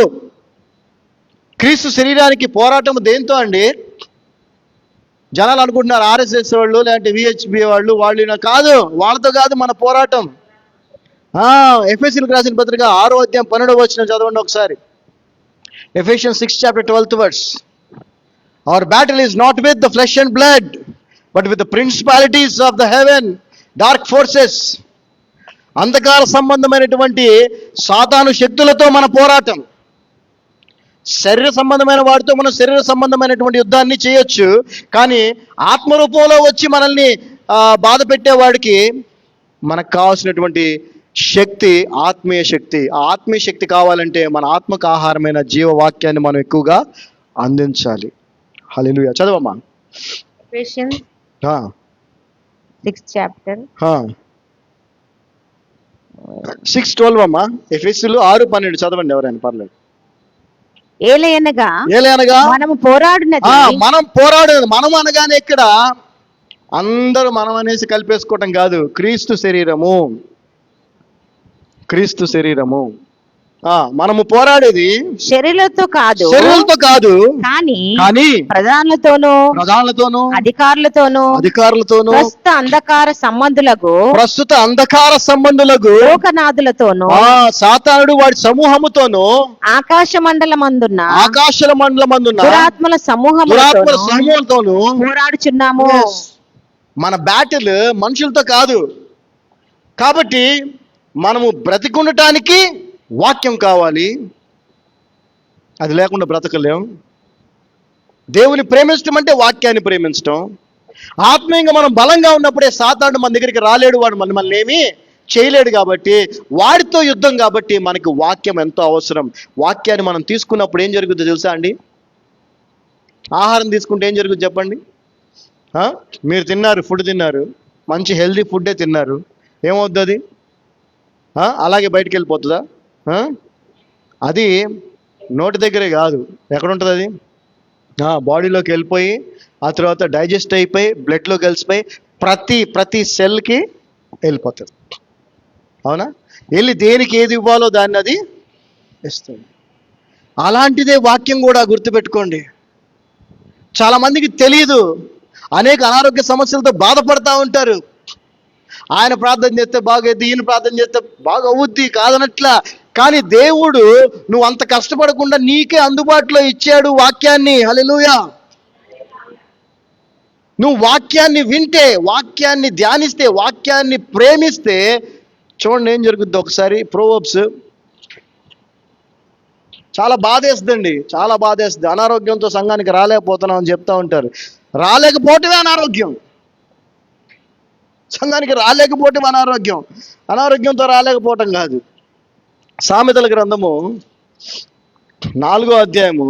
క్రీస్తు శరీరానికి పోరాటము దేంతో అండి? జనాలు అనుకుంటున్నారు ఆర్ఎస్ఎస్ వాళ్ళు లేదంటే విహెచ్బి వాళ్ళు కాదు, వాళ్ళతో కాదు మన పోరాటం. ఎఫెసీయులకు రాసిన పత్రిక 6:12 చదవండి ఒకసారి. Ephesians 6:12. Our battle is not with the flesh and blood, but with the principalities of the heaven, dark forces. అంధకార సంబంధమైనటువంటి సాతాను శక్తులతో మన పోరాటం. శరీర సంబంధమైన వాటితో మనం శరీర సంబంధమైనటువంటి యుద్ధాన్ని చేయొచ్చు, కానీ ఆత్మరూపంలో వచ్చి మనల్ని బాధ పెట్టేవాడికి మనకు కావాల్సినటువంటి శక్తి ఆత్మీయ శక్తి. ఆ ఆత్మీయ శక్తి కావాలంటే మన ఆత్మకు ఆహారమైన జీవవాక్యాన్ని మనం ఎక్కువగా అందించాలి. హల్లెలూయా. చదవమ్మా. 6th chapter. 6:12 అమ్మా. ఎఫెసీయులు 6:12 చదవండి ఎవరైనా, పర్లేదు. ఏలయనగా ఏలయనగా మనము పోరాడునది మనం పోరాడేది, మనం అనగానే ఇక్కడ అందరూ మనం అనేసి కలిపేసుకోవటం కాదు. క్రీస్తు శరీరము, క్రీస్తు శరీరము. మనము పోరాడేది శరీరంతో కాదు, శరీరంతో కాదు, కానీ ప్రధానులతోనూ అధికారులతోనూ ప్రస్తుత అంధకార సంబంధులకు లోకనాథులతోనూ సాతానుడు వాడి సమూహముతోనూ ఆకాశ మండలమందున్న దురాత్మల సమూహములతోనూ పోరాడుచున్నాము. మన బ్యాటిల్ మనుషులతో కాదు. కాబట్టి మనము బ్రతికుండటానికి వాక్యం కావాలి. అది లేకుండా బ్రతకలేం. దేవుని ప్రేమించడం అంటే వాక్యాన్ని ప్రేమించడం. ఆత్మీయంగా మనం బలంగా ఉన్నప్పుడే సాతానుడు మన దగ్గరికి రాలేడు, వాడు మనల్ని ఏమీ చేయలేడు. కాబట్టి వాడితో యుద్ధం. కాబట్టి మనకి వాక్యం ఎంతో అవసరం. వాక్యాన్ని మనం తీసుకున్నప్పుడు ఏం జరుగుతుందో తెలుసా అండి? ఆహారం తీసుకుంటే ఏం జరుగుతుంది చెప్పండి. మీరు తిన్నారు, ఫుడ్ తిన్నారు, మంచి హెల్దీ ఫుడ్డే తిన్నారు, ఏమవుతుంది అది? అలాగే బయటికి వెళ్ళిపోతుందా? అది నోటి దగ్గరే కాదు, ఎక్కడ ఉంటుంది అది? బాడీలోకి వెళ్ళిపోయి ఆ తర్వాత డైజెస్ట్ అయిపోయి బ్లడ్లో కలిసిపోయి ప్రతి సెల్కి వెళ్ళిపోతుంది. అవునా? వెళ్ళి దేనికి ఏది ఇవ్వాలో దాన్ని అది ఇస్తుంది. అలాంటిదే వాక్యం కూడా, గుర్తుపెట్టుకోండి. చాలామందికి తెలియదు. అనేక అనారోగ్య సమస్యలతో బాధపడతా ఉంటారు. ఆయన ప్రార్థన చేస్తే బాగైద్ది, ఈయన ప్రార్థన చేస్తే బాగా అవుద్ది, కాదనట్లా. కానీ దేవుడు నువ్వు అంత కష్టపడకుండా నీకే అందుబాటులో ఇచ్చాడు వాక్యాన్ని. హల్లెలూయా. నువ్వు వాక్యాన్ని వింటే, వాక్యాన్ని ధ్యానిస్తే, వాక్యాన్ని ప్రేమిస్తే చూడండి ఏం జరుగుద్ది. ఒకసారి ప్రోవర్బ్స్ చాలా బాధేస్తుందండి, చాలా బాధేస్తుంది. అనారోగ్యంతో సంఘానికి రాలేకపోతున్నాం అని చెప్తా ఉంటారు. రాలేకపోవటమే అనారోగ్యం. సంఘానికి రాలేకపోవటం అనారోగ్యం. అనారోగ్యంతో రాలేకపోవటం కాదు. సామెతల గ్రంథము 4వ అధ్యాయము,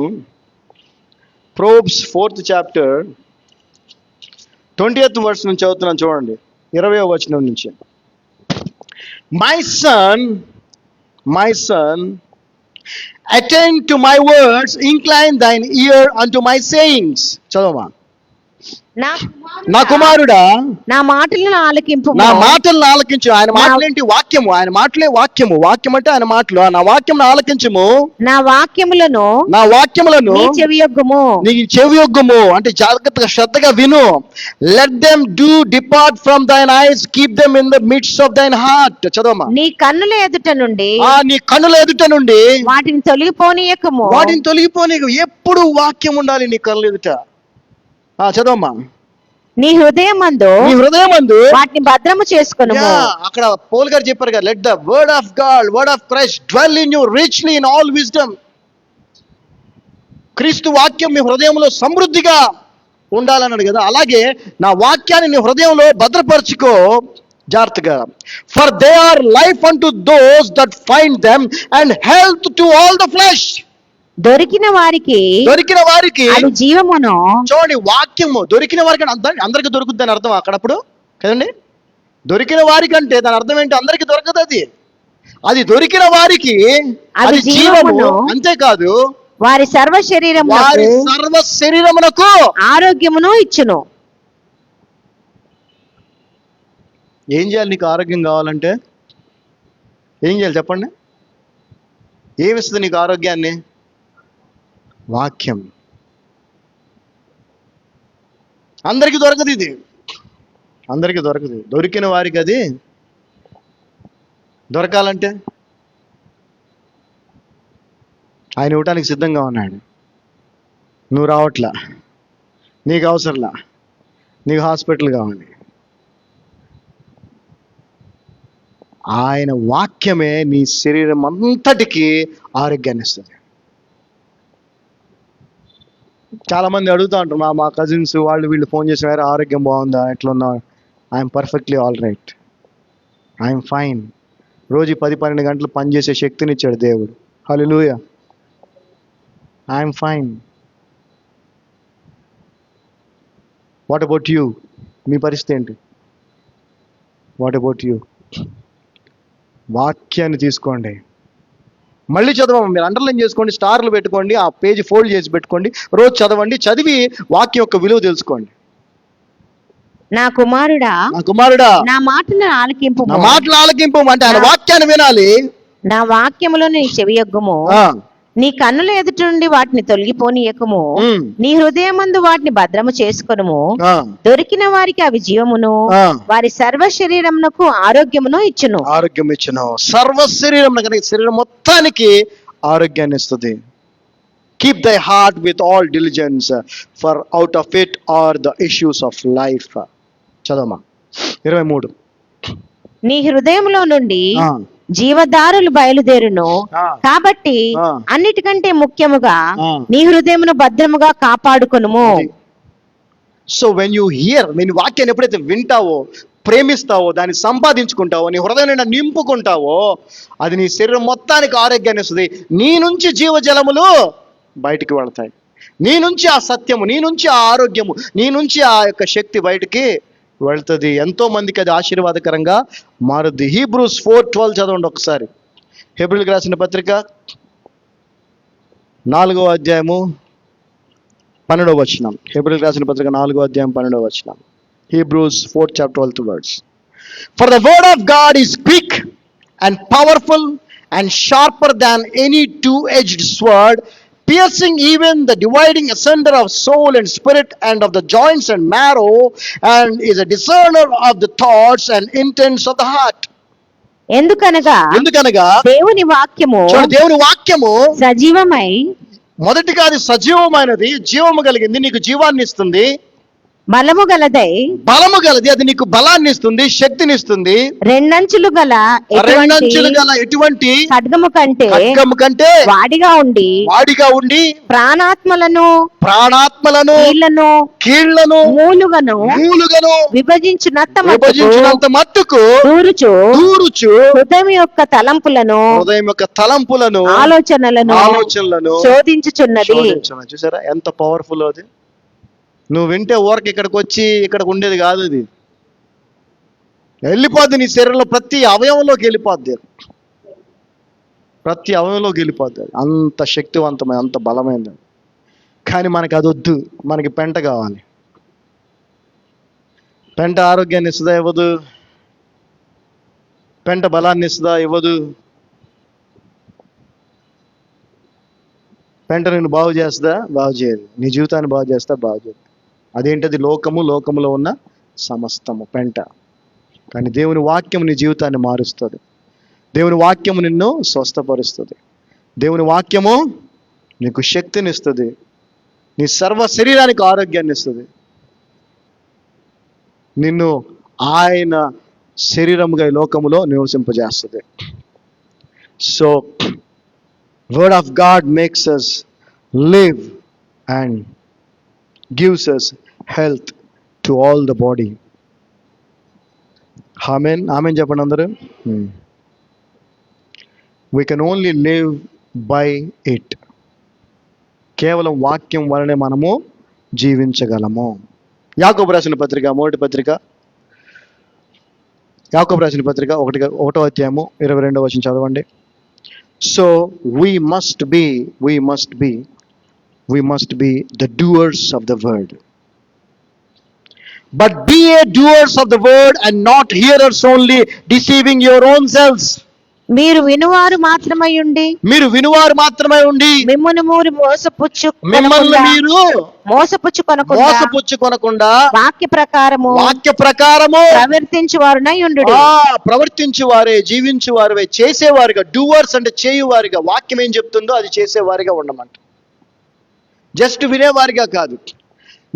probes 4th chapter 20th verse నుంచి చదువుతున్నాను చూడండి, 20వ వచనం నుంచి. My son attend to my words, incline thine ear unto my sayings. చదవమా. నా కుమారుడా నా మాటలను ఆలకింపు. నా మాటలను ఆలకించు. ఆయన మాటలేంటి? వాక్యము. ఆయన మాటలే వాక్యము. వాక్యం అంటే ఆయన మాటలు. నా వాక్యం ఆలకించము. నా వాక్యములను నీ చెవియొగ్గుము అంటే జాగ్రత్తగా శ్రద్ధగా విను. Let them do depart from thine eyes, keep them in the midst of thine heart. చదవమా. నీ కన్నుల ఎదుట నుండి వాటిని తొలగిపోనీయకము. ఎప్పుడు వాక్యం ఉండాలి నీ కన్నుల ఎదుట. చదవమ్మా. నీ హృదయమందు వాటిని భద్రము చేసుకొనుము. అక్కడ పౌలు గారు చెప్పారు కదా, let the word of God, word of Christ dwell in you richly in all wisdom. క్రీస్తు వాక్యం మీ హృదయంలో సమృద్ధిగా ఉండాలన్నాడు కదా. అలాగే నా వాక్యాన్ని నీ హృదయంలో భద్రపరచుకో జాగ్రత్తగా. For they are life unto those that find them and health to all the flesh. దొరికిన వారికి అది జీవమును. చూడండి, వాక్యము దొరికిన వారికి అందరికి దొరుకుద్ది అని అర్థం అక్కడప్పుడు కదండి. దొరికిన వారికి అంటే దాని అర్థం ఏంటి? అందరికి దొరకదు. అది దొరికిన వారికి అది జీవము. అంతేకాదు వారి సర్వ శరీరమునకు ఆరోగ్యమును ఇచ్చును. ఏం చేయాలి? నీకు ఆరోగ్యం కావాలంటే ఏం చేయాలి చెప్పండి? ఏమిస్తుంది నీకు ఆరోగ్యాన్ని? వాక్యం. అందరికీ దొరకదు ఇది, అందరికీ దొరకదు. దొరికిన వారికి అది దొరకాలంటే ఆయన ఇవ్వటానికి సిద్ధంగా ఉన్నాడు. నువ్వు రావట్లా, నీకు అవసరంలా, నీకు హాస్పిటల్ కావాలి. ఆయన వాక్యమే నీ శరీరం అంతటికి ఆరోగ్యాన్ని ఇస్తుంది. చాలా మంది అడుగుతూ ఉంటారు, మా కజిన్స్ వాళ్ళు వీళ్ళు ఫోన్ చేసి, వేరే ఆరోగ్యం బాగుందా, ఎట్లా ఉన్నా? I'm perfectly all right, I'm fine. రోజు 10-12 గంటలు పనిచేసే శక్తిని ఇచ్చాడు దేవుడు. హల్లెలూయా. I'm fine. What about you? మీ పరిస్థితి ఏంటి? What about you? వాక్యాన్ని తీసుకోండి, మళ్ళీ చదవండి. మీరు అండర్లైన్ చేసుకోండి, స్టార్లు పెట్టుకోండి, ఆ పేజీ ఫోల్డ్ చేసి పెట్టుకోండి, రోజు చదవండి. చదివి వాక్యం యొక్క విలువ తెలుసుకోండి. నా కుమారుడా, నా కుమారుడా, నా మాటను ఆలకింపు, నా మాటలు ఆలకింపు అంటే ఆయన వాక్యాన్ని వినాలి. నా వాక్యములో నీ చెవియొగ్గుము, నీ కన్నుల ఎదుట నుండి వాటిని తొలగిపోనీయకము, నీ హృదయమందు వాటిని భద్రము చేసుకొనుము. దొరికిన వారికి అవి జీవమును, వారి సర్వ శరీరమునకు ఆరోగ్యమును ఇచ్చును. ఆరోగ్యం ఇచ్చును. సర్వ శరీరం, శరీరం మొత్తానికి ఆరోగ్యాన్ని ఇస్తుంది. Keep thy heart with all diligence, for out of it are the issues of life. చదవమా 23. నీ హృదయంలో నుండి జీవదారులు బయలుదేరును, కాబట్టి అన్నిటికంటే ముఖ్యముగా నీ హృదయమును భద్రముగా కాపాడుకొనుము. సో వెన్ యూ హియర్, నేను వాక్యాన్ని ఎప్పుడైతే వింటావో, ప్రేమిస్తావో, దాన్ని సంపాదించుకుంటావో, నీ హృదయం నిండా నింపుకుంటావో, అది నీ శరీరం మొత్తానికి ఆరోగ్యాన్ని ఇస్తుంది. నీ నుంచి జీవజలములు బయటికి వెళతాయి. నీ నుంచి ఆ సత్యము, నీ నుంచి ఆ ఆరోగ్యము, నీ నుంచి ఆ యొక్క శక్తి బయటికి వెళ్తుంది. ఎంతో మందికి అది ఆశీర్వాదకరంగా మారుద్ది. హీబ్రూస్ 4:12 చదవండి ఒకసారి. హెబ్రీయులకు రాసిన పత్రిక 4వ అధ్యాయము 12వ వచనం. హెబ్రీయులకు రాసిన పత్రిక 4వ అధ్యాయం 12వ వచనం. Hebrews 4:12. For the word of God is quick and powerful and sharper than any two-edged sword, piercing even the dividing asunder of soul and spirit and of the joints and marrow, and is a discerner of the thoughts and intents of the heart. ఎందుకనగా దేవుని వాక్యము, దేవుని వాక్యము సజీవమై, మొదటిగా అది సజీవమైనది, జీవము కలిగింది, నీకు జీవాన్ని ఇస్తుంది. బలము గలది, అది నీకు బలాన్ని ఇస్తుంది, శక్తిని ఇస్తుంది. రెండంచులు గల ఎటువంటి ఖడ్గము కంటే వాడిగా ఉండి ప్రాణాత్మలను కీళ్లను మూలుగను విభజించినంత మట్టుకు దూరుచు హృదయం యొక్క తలంపులను ఆలోచనలను శోధించుచున్నది. చూసారా ఎంత పవర్ఫుల్ అది? నువ్వు వింటే ఊరికి ఇక్కడికి వచ్చి ఇక్కడికి ఉండేది కాదు. అది వెళ్ళిపోద్ది, నీ శరీరంలో ప్రతి అవయవంలోకి వెళ్ళిపోద్ది, అంత శక్తివంతమైన, అంత బలమైనది. కానీ మనకి అది వద్దు, మనకి పెంట కావాలి. పెంట ఆరోగ్యాన్ని ఇస్తుందా? ఇవ్వదు. పెంట బలాన్ని ఇస్తుందా? ఇవ్వదు. పెంట నిన్ను బాగు చేస్తుందా? బాగు చేయదు. నీ జీవితాన్ని బాగు చేస్తా? బాగు చేయదు. అదేంటది? లోకములో ఉన్న సమస్తము పెంట. కానీ దేవుని వాక్యము నీ జీవితాన్ని మారుస్తుంది. దేవుని వాక్యము నిన్ను స్వస్థపరుస్తుంది. దేవుని వాక్యము నీకు శక్తిని ఇస్తుంది. నీ సర్వ శరీరానికి ఆరోగ్యాన్ని ఇస్తుంది. నిన్ను ఆయన శరీరముగా ఈ లోకములో నివసింపజేస్తుంది. So word of God makes us live and gives us health to all the body. Amen. Amen చెప్పండి అందరూ. We can only live by it. కేవలం వాక్యం వలనే మనము జీవించగలము. యాకోబు రాసిన పత్రిక 1వ అధ్యాయము 22వ వచనం చదవండి. So we must be the doers of the word. But be ye doers of the word and not hearers only, deceiving your own selves. మీరు వినువారు మాత్రమై ఉండి మిమ్మును మీరు మోసపుచ్చుకొనకుండా వాక్య ప్రకారము ప్రవర్తించువారే, జీవించువారే, చేసేవారుగా. డూవర్స్ అంటే చేయువారిగా. వాక్యం ఏం చెప్తుందో అది చేసేవారిగా ఉండమంట. జస్ట్ వినేవారిగా కాదు.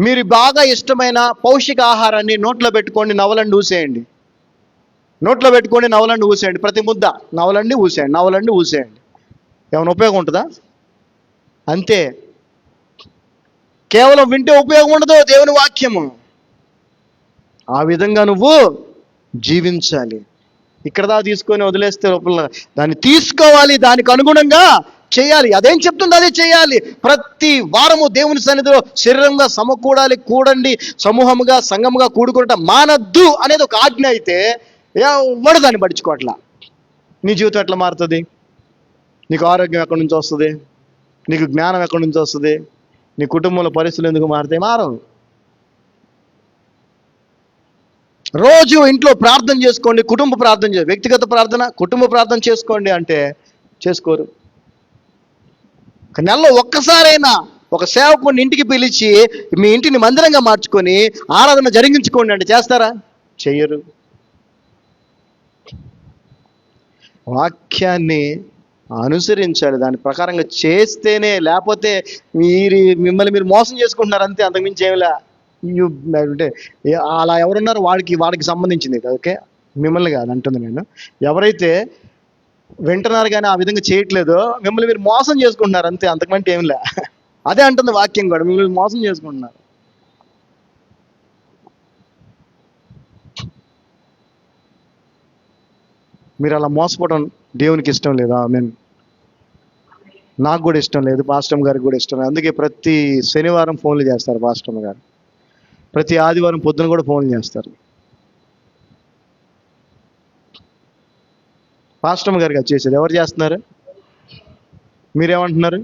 మీరు బాగా ఇష్టమైన పౌష్టిక ఆహారాన్ని నోట్లో పెట్టుకోండి, నవలండి ఊసేయండి. ప్రతి ముద్ద నవలండి ఊసేయండి. ఏమైనా ఉపయోగం ఉంటుందా? అంతే. కేవలం వింటే ఉపయోగం ఉండదు. దేవుని వాక్యము ఆ విధంగా నువ్వు జీవించాలి. ఇక్కడ దా తీసుకొని వదిలేస్తే లోపల దాన్ని తీసుకోవాలి, దానికి అనుగుణంగా చేయాలి. అదేం చెప్తుందో అదే చేయాలి. ప్రతి వారము దేవుని సన్నిధిలో శరీరంగా కూడండి, సమూహముగా సంఘముగా కూడుకుంట మానద్దు అనేది ఒక ఆజ్ఞ అయితే, ఎవడు దాన్ని పట్టించుకోవట్లా. నీ జీవితం ఎట్లా మారుతుంది? నీకు ఆరోగ్యం ఎక్కడి నుంచి వస్తుంది? నీకు జ్ఞానం ఎక్కడి నుంచి వస్తుంది? నీ కుటుంబంలో పరిస్థితులు ఎందుకు మారుతాయి? మారవు. రోజు ఇంట్లో ప్రార్థన చేసుకోండి, కుటుంబ ప్రార్థన వ్యక్తిగత ప్రార్థన, కుటుంబ ప్రార్థన చేసుకోండి అంటే చేసుకోరు. నెలలో ఒక్కసారైనా ఒక సేవకుని ఇంటికి పిలిచి మీ ఇంటిని మందిరంగా మార్చుకొని ఆరాధన జరిగించుకోండి అంటే చేస్తారా? చెయ్యరు. వాక్యాన్ని అనుసరించాలి, దాని ప్రకారంగా చేస్తేనే, లేకపోతే మిమ్మల్ని మీరు మోసం చేసుకుంటున్నారు అంతే, అంతకుమించి ఏమిలా. అంటే అలా ఎవరున్నారు వాడికి సంబంధించింది. ఓకే, మిమ్మల్ని కాదు అంటుంది నేను. ఎవరైతే వింటున్నారు కానీ ఆ విధంగా చేయట్లేదో మిమ్మల్ని మీరు మోసం చేసుకుంటున్నారు అంతే, అంతకుమంటే ఏమిలే. అదే అంటుంది వాక్యం కూడా, మిమ్మల్ని మోసం చేసుకుంటున్నారు. మీరు అలా మోసపోవడం దేవునికి ఇష్టం లేదా? నాకు కూడా ఇష్టం లేదు, పాస్టమ్ గారికి కూడా ఇష్టం లేదు. అందుకే ప్రతి శనివారం ఫోన్లు చేస్తారు పాస్టమ్ గారు, ప్రతి ఆదివారం పొద్దున కూడా ఫోన్లు చేస్తారు. పాస్టమ్ గారికి అది చేసేది ఎవరు చేస్తున్నారు? మీరేమంటున్నారు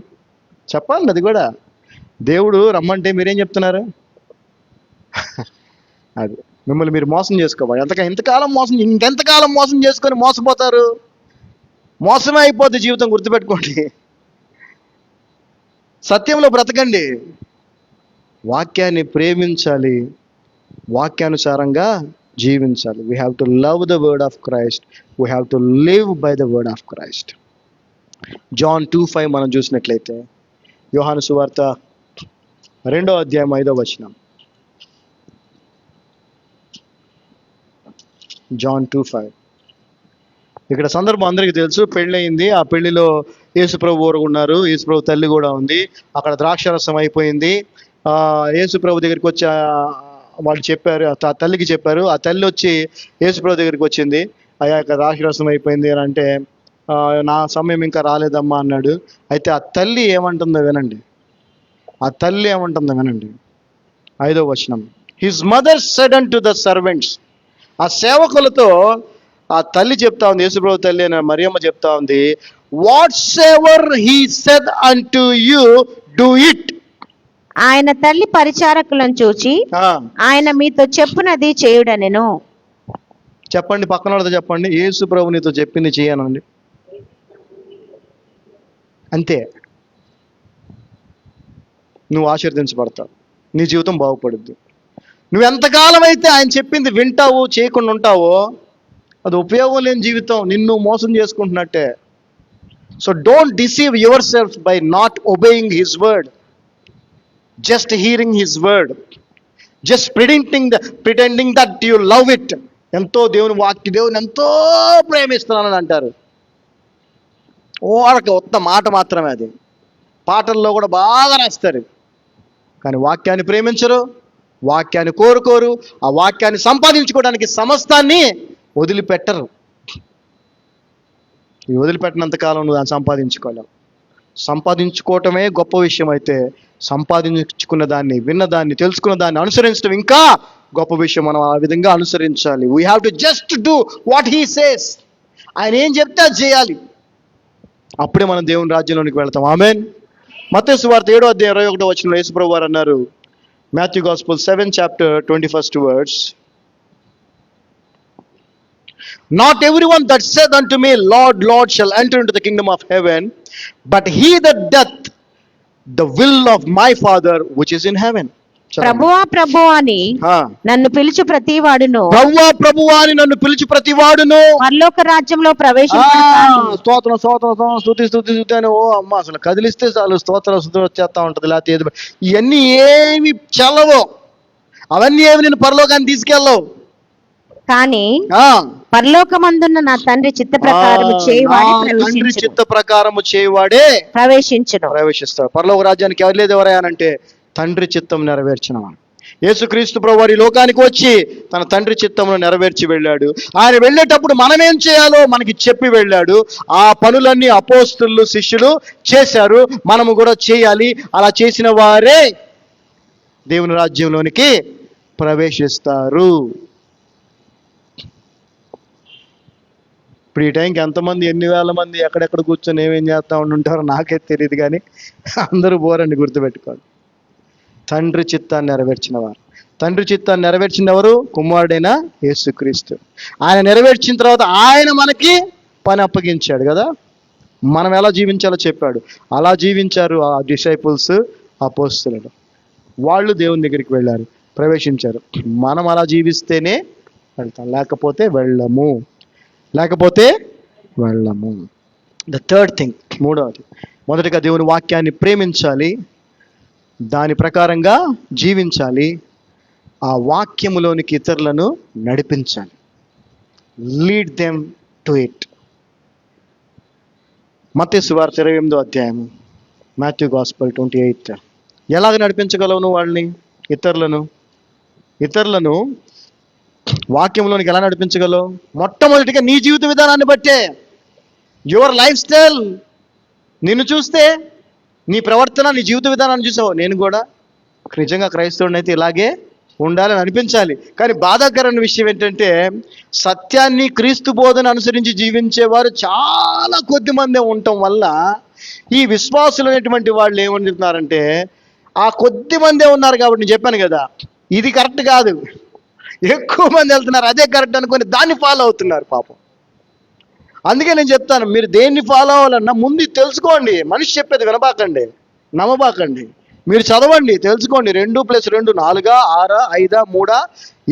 చెప్పాలి. అది కూడా దేవుడు రమ్మంటే మీరేం చెప్తున్నారు? అది మిమ్మల్ని మీరు మోసం చేసుకోవాలి. ఇంకెంతకాలం మోసం చేసుకొని మోసపోతారు? మోసమే అయిపోద్ది జీవితం, గుర్తుపెట్టుకోండి. సత్యంలో బ్రతకండి, వాక్యాన్ని ప్రేమించాలి, వాక్యానుసారంగా జీవించాలి. We have to love the word of Christ, we have to live by the word of Christ. John 2:5 మనం చూసినట్లయితే, యోహాను సువార్త 2వ అధ్యాయం 5వ వచనం. జాన్ 2:5. ఇక్కడ సందర్భం అందరికీ తెలుసు. పెళ్ళయింది, ఆ పెళ్లిలో యేసుప్రభు ఊరుకున్నారు, యేసుప్రభు తల్లి కూడా ఉంది. అక్కడ ద్రాక్షరసం అయిపోయింది. యేసుప్రభు దగ్గరికి వచ్చి వాళ్ళు చెప్పారు, ఆ తల్లికి చెప్పారు. ఆ తల్లి వచ్చి యేసుప్రభు దగ్గరికి వచ్చింది, అయ్యా ఇక్కడ ద్రాక్షరసం అయిపోయింది అని అంటే, నా సమయం ఇంకా రాలేదమ్మా అన్నాడు. అయితే ఆ తల్లి ఏమంటుందో వినండి. ఆ తల్లి ఏమంటుందో వినండి. 5వ వచనం. His mother said unto the servants. ఆ సేవకులతో ఆ తల్లి చెప్తా ఉంది, యేసుప్రభు తల్లి అని మరియమ్మ చెప్తా ఉంది, whatsoever he said unto you do it. ఆయన తల్లి పరిచారకులను చూచి, ఆయన మీతో చెప్పునది చేయుడనెను. చెప్పండి, పక్కన వాళ్ళతో చెప్పండి, యేసుప్రభు నీతో చెప్పింది చేయనండి, అంతే. నువ్వు ఆశీర్వదించబడతావు, నీ జీవితం బాగుపడుద్ది. నువ్వు ఎంతకాలం అయితే ఆయన చెప్పింది వింటావో చేయకుండా ఉంటావో అది ఉపయోగం లేని జీవితం, నిన్ను మోసం చేసుకుంటున్నట్టే. So don't deceive yourself by not obeying his word, just hearing his word, just pretending that you love it. ఎంతో దేవుని ఎంతో ప్రేమిస్తున్నానని అంటారు, వాళ్ళకి ఒక్క మాట మాత్రమే, అది పాటల్లో కూడా బాగా రాస్తారు, కానీ వాక్యాన్ని ప్రేమించరు, వాక్యాన్ని కోరుకోరు, ఆ వాక్యాన్ని సంపాదించుకోవడానికి సమస్తాన్ని వదిలిపెట్టరు. ఈ వదిలిపెట్టినంత కాలం నువ్వు దాన్ని సంపాదించుకోలేవు. సంపాదించుకోవటమే గొప్ప విషయం అయితే, సంపాదించుకున్న దాన్ని, విన్న దాన్ని, తెలుసుకున్న దాన్ని అనుసరించడం ఇంకా గొప్ప విషయం. మనం ఆ విధంగా అనుసరించాలి. We have to just do what he says. ఆయన ఏం చెప్తే అది చేయాలి, అప్పుడే మనం దేవుని రాజ్యంలోనికి వెళ్తాం. ఆమేన్. మత్తయి సువార్త 7వ అధ్యాయం 21వ వచనంలో యేసుప్రభు వారు అన్నారు, Matthew Gospel 7 chapter 21st words, not everyone that said unto me, Lord, Lord, shall enter into the kingdom of heaven, but he that doth the will of my Father which is in heaven. ప్రభువా ప్రభువా అని నన్ను పిలిచి ప్రతివాడును, ప్రభువా ప్రభువా అని నన్ను పిలిచి ప్రతివాడును పరలోక రాజ్యంలో ప్రవేశించును. స్తోత్రం స్తోత్రం స్తుతి స్తుతి స్తుతి అని ఓ అమ్మ అసలు కదిలిస్తే చాలు స్తోత్రం స్తుతి వచ్చేస్తా ఉంటది. లేకపోతే ఇవన్నీ ఏమి చల్లవో, అవన్నీ ఏమి నేను పరలోకాన్ని తీసుకెళ్ళవు. కానీ పరలోకమందున్న నా తండ్రి చిత్త ప్రకారము చేయవాడే ప్రవేశిస్తాడు. పరలోక రాజ్యానికి ఎవరు లేదు ఎవరయ్యానంటే తండ్రి చిత్తం నెరవేర్చిన వాడు. యేసుక్రీస్తు ప్రభువారు ఈ లోకానికి వచ్చి తన తండ్రి చిత్తమును నెరవేర్చి వెళ్ళాడు. ఆయన వెళ్ళేటప్పుడు మనం ఏం చేయాలో మనకి చెప్పి వెళ్ళాడు. ఆ పనులన్నీ అపోస్తలులు శిష్యులు చేశారు, మనము కూడా చేయాలి. అలా చేసిన వారే దేవుని రాజ్యంలోనికి ప్రవేశిస్తారు. ఇప్పుడు ఈ టైంకి ఎంతమంది ఎన్ని వేల మంది ఎక్కడెక్కడ కూర్చొని ఏమేం చేస్తా ఉంటారో నాకే తెలియదు, కానీ అందరూ బోరండి, గుర్తుపెట్టుకోండి. తండ్రి చిత్తాన్ని నెరవేర్చిన వారు. తండ్రి చిత్తాన్ని నెరవేర్చిన ఎవరు? కుమారుడైన యేసుక్రీస్తు. ఆయన నెరవేర్చిన తర్వాత ఆయన మనకి పని అప్పగించాడు కదా, మనం ఎలా జీవించాలో చెప్పాడు. అలా జీవించారు ఆ డిసైపుల్స్, అపోస్తలులు. వాళ్ళు దేవుని దగ్గరికి వెళ్ళారు, ప్రవేశించారు. మనం అలా జీవిస్తేనే వెళ్తాం, లేకపోతే వెళ్ళము. ద థర్డ్ థింగ్, మూడవది, మొదటిగా దేవుని వాక్యాన్ని ప్రేమించాలి, దాని ప్రకారంగా జీవించాలి, ఆ వాక్యములోనికి ఇతరులను నడిపించాలి. Lead them to it. Mattayi సువార్త 28వ అధ్యాయము, మాథ్యూ గాస్పెల్ 28. ఎలాగ నడిపించగలవు నువ్వు వాళ్ళని, ఇతరులను వాక్యంలోనికి ఎలా నడిపించగలవు? మొట్టమొదటిగా నీ జీవిత విధానాన్ని బట్టే, యువర్ లైఫ్ స్టైల్. నిన్ను చూస్తే, నీ ప్రవర్తన, నీ జీవిత విధానాన్ని చూసావు, నేను కూడా నిజంగా క్రైస్తవుడిని అయితే ఇలాగే ఉండాలని అనిపించాలి. కానీ బాధాకరమైన విషయం ఏంటంటే, సత్యాన్ని, క్రీస్తు బోధన అనుసరించి జీవించేవారు చాలా కొద్ది మందే ఉండటం వల్ల ఈ విశ్వాసులు అనేటువంటి వాళ్ళు ఏమంటున్నారంటే, ఆ కొద్ది మందే ఉన్నారు కాబట్టి నేను చెప్పాను కదా, ఇది కరెక్ట్ కాదు, ఎక్కువ మంది వెళ్తున్నారు అదే కరెక్ట్ అనుకొని దాన్ని ఫాలో అవుతున్నారు పాపం. అందుకే నేను చెప్తాను, మీరు దేన్ని ఫాలో అవ్వాలన్నా ముందు తెలుసుకోండి. మనిషి చెప్పేది వినబాకండి, నమ్మబాకండి. మీరు చదవండి, తెలుసుకోండి. 2+2 4, 6, 5, 3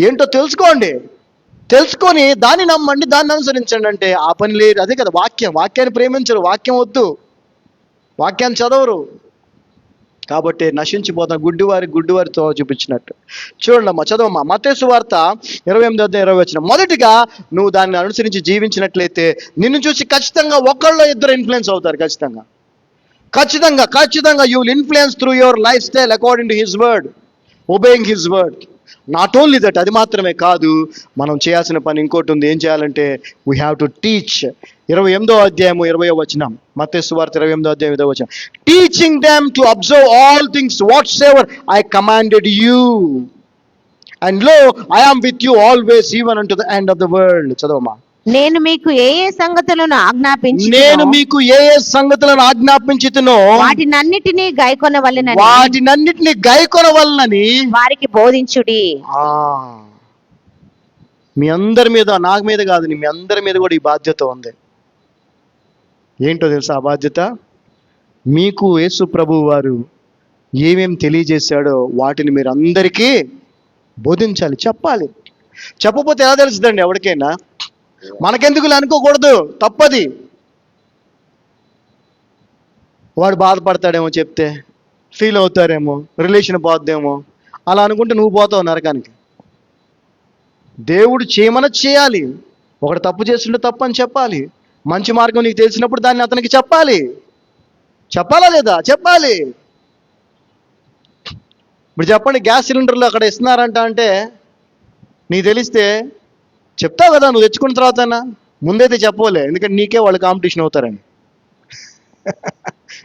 ఏంటో తెలుసుకోండి. తెలుసుకొని దాన్ని నమ్మండి, దాన్ని అనుసరించండి. అంటే ఆ పని లేదు. అదే కదా వాక్యాన్ని ప్రేమించరు, వాక్యం వద్దు, వాక్యాన్ని చదవరు. కాబట్టి నశించిపోతాం, గుడ్డివారితో చూపించినట్టు. చూడండమ్మా, చదవమ్మా, మత్తయి సువార్త 28:20. మొదటిగా నువ్వు దాన్ని అనుసరించి జీవించినట్లయితే నిన్ను చూసి ఖచ్చితంగా ఒకళ్ళు ఇద్దరు ఇన్ఫ్లుయెన్స్ అవుతారు. ఖచ్చితంగా you will influence through your life style according to his word, obeying his word. Not only that, అది మాత్రమే కాదు, మనం చేయాల్సిన పని ఇంకోటి ఉంది. ఏం చేయాలంటే వీ హ్యావ్ టు టీచ్. 28వ అధ్యాయము 20వ మత్తయి సువార్త 28వ అధ్యాయం 20వ. Teaching them to observe all things whatsoever I commanded you, and lo I am with you always even unto the end of the world. చదవమ్మా. నేను మీకు ఏ సంగతులను ఆజ్ఞాపించితునో వాటినన్నిటినీ గైకొనవలెనని వారికి బోధించుడి. మీ అందరి మీద, నాకు మీద కాదు, మీ అందరి మీద కూడా ఈ బాధ్యత ఉంది. ఏంటో తెలుసా ఆ బాధ్యత? మీకు యేసు ప్రభువు వారు ఏమేం తెలియజేశాడో వాటిని మీరు అందరికీ బోధించాలి, చెప్పాలి. చెప్పకపోతే ఎలా తెలుస్తుందండి ఎవరికైనా? మనకెందుకు అనుకోకూడదు, తప్పది. వాడు బాధపడతాడేమో, చెప్తే ఫీల్ అవుతారేమో, రిలేషన్ పోద్దేమో, అలా అనుకుంటే నువ్వు పోతావు నరకానికి. దేవుడు చేయాలి. ఒకడు తప్పు చేస్తుంటే తప్పు అని చెప్పాలి. మంచి మార్గం నీకు తెలిసినప్పుడు దాన్ని అతనికి చెప్పాలి. చెప్పాలా లేదా? చెప్పాలి. ఇప్పుడు చెప్పండి, గ్యాస్ సిలిండర్లు అక్కడ ఇస్తున్నారంట అంటే నీకు తెలిస్తే చెప్తావు కదా, నువ్వు తెచ్చుకున్న తర్వాత. ముందైతే చెప్పలే, ఎందుకంటే నీకే వాళ్ళు కాంపిటీషన్ అవుతారని.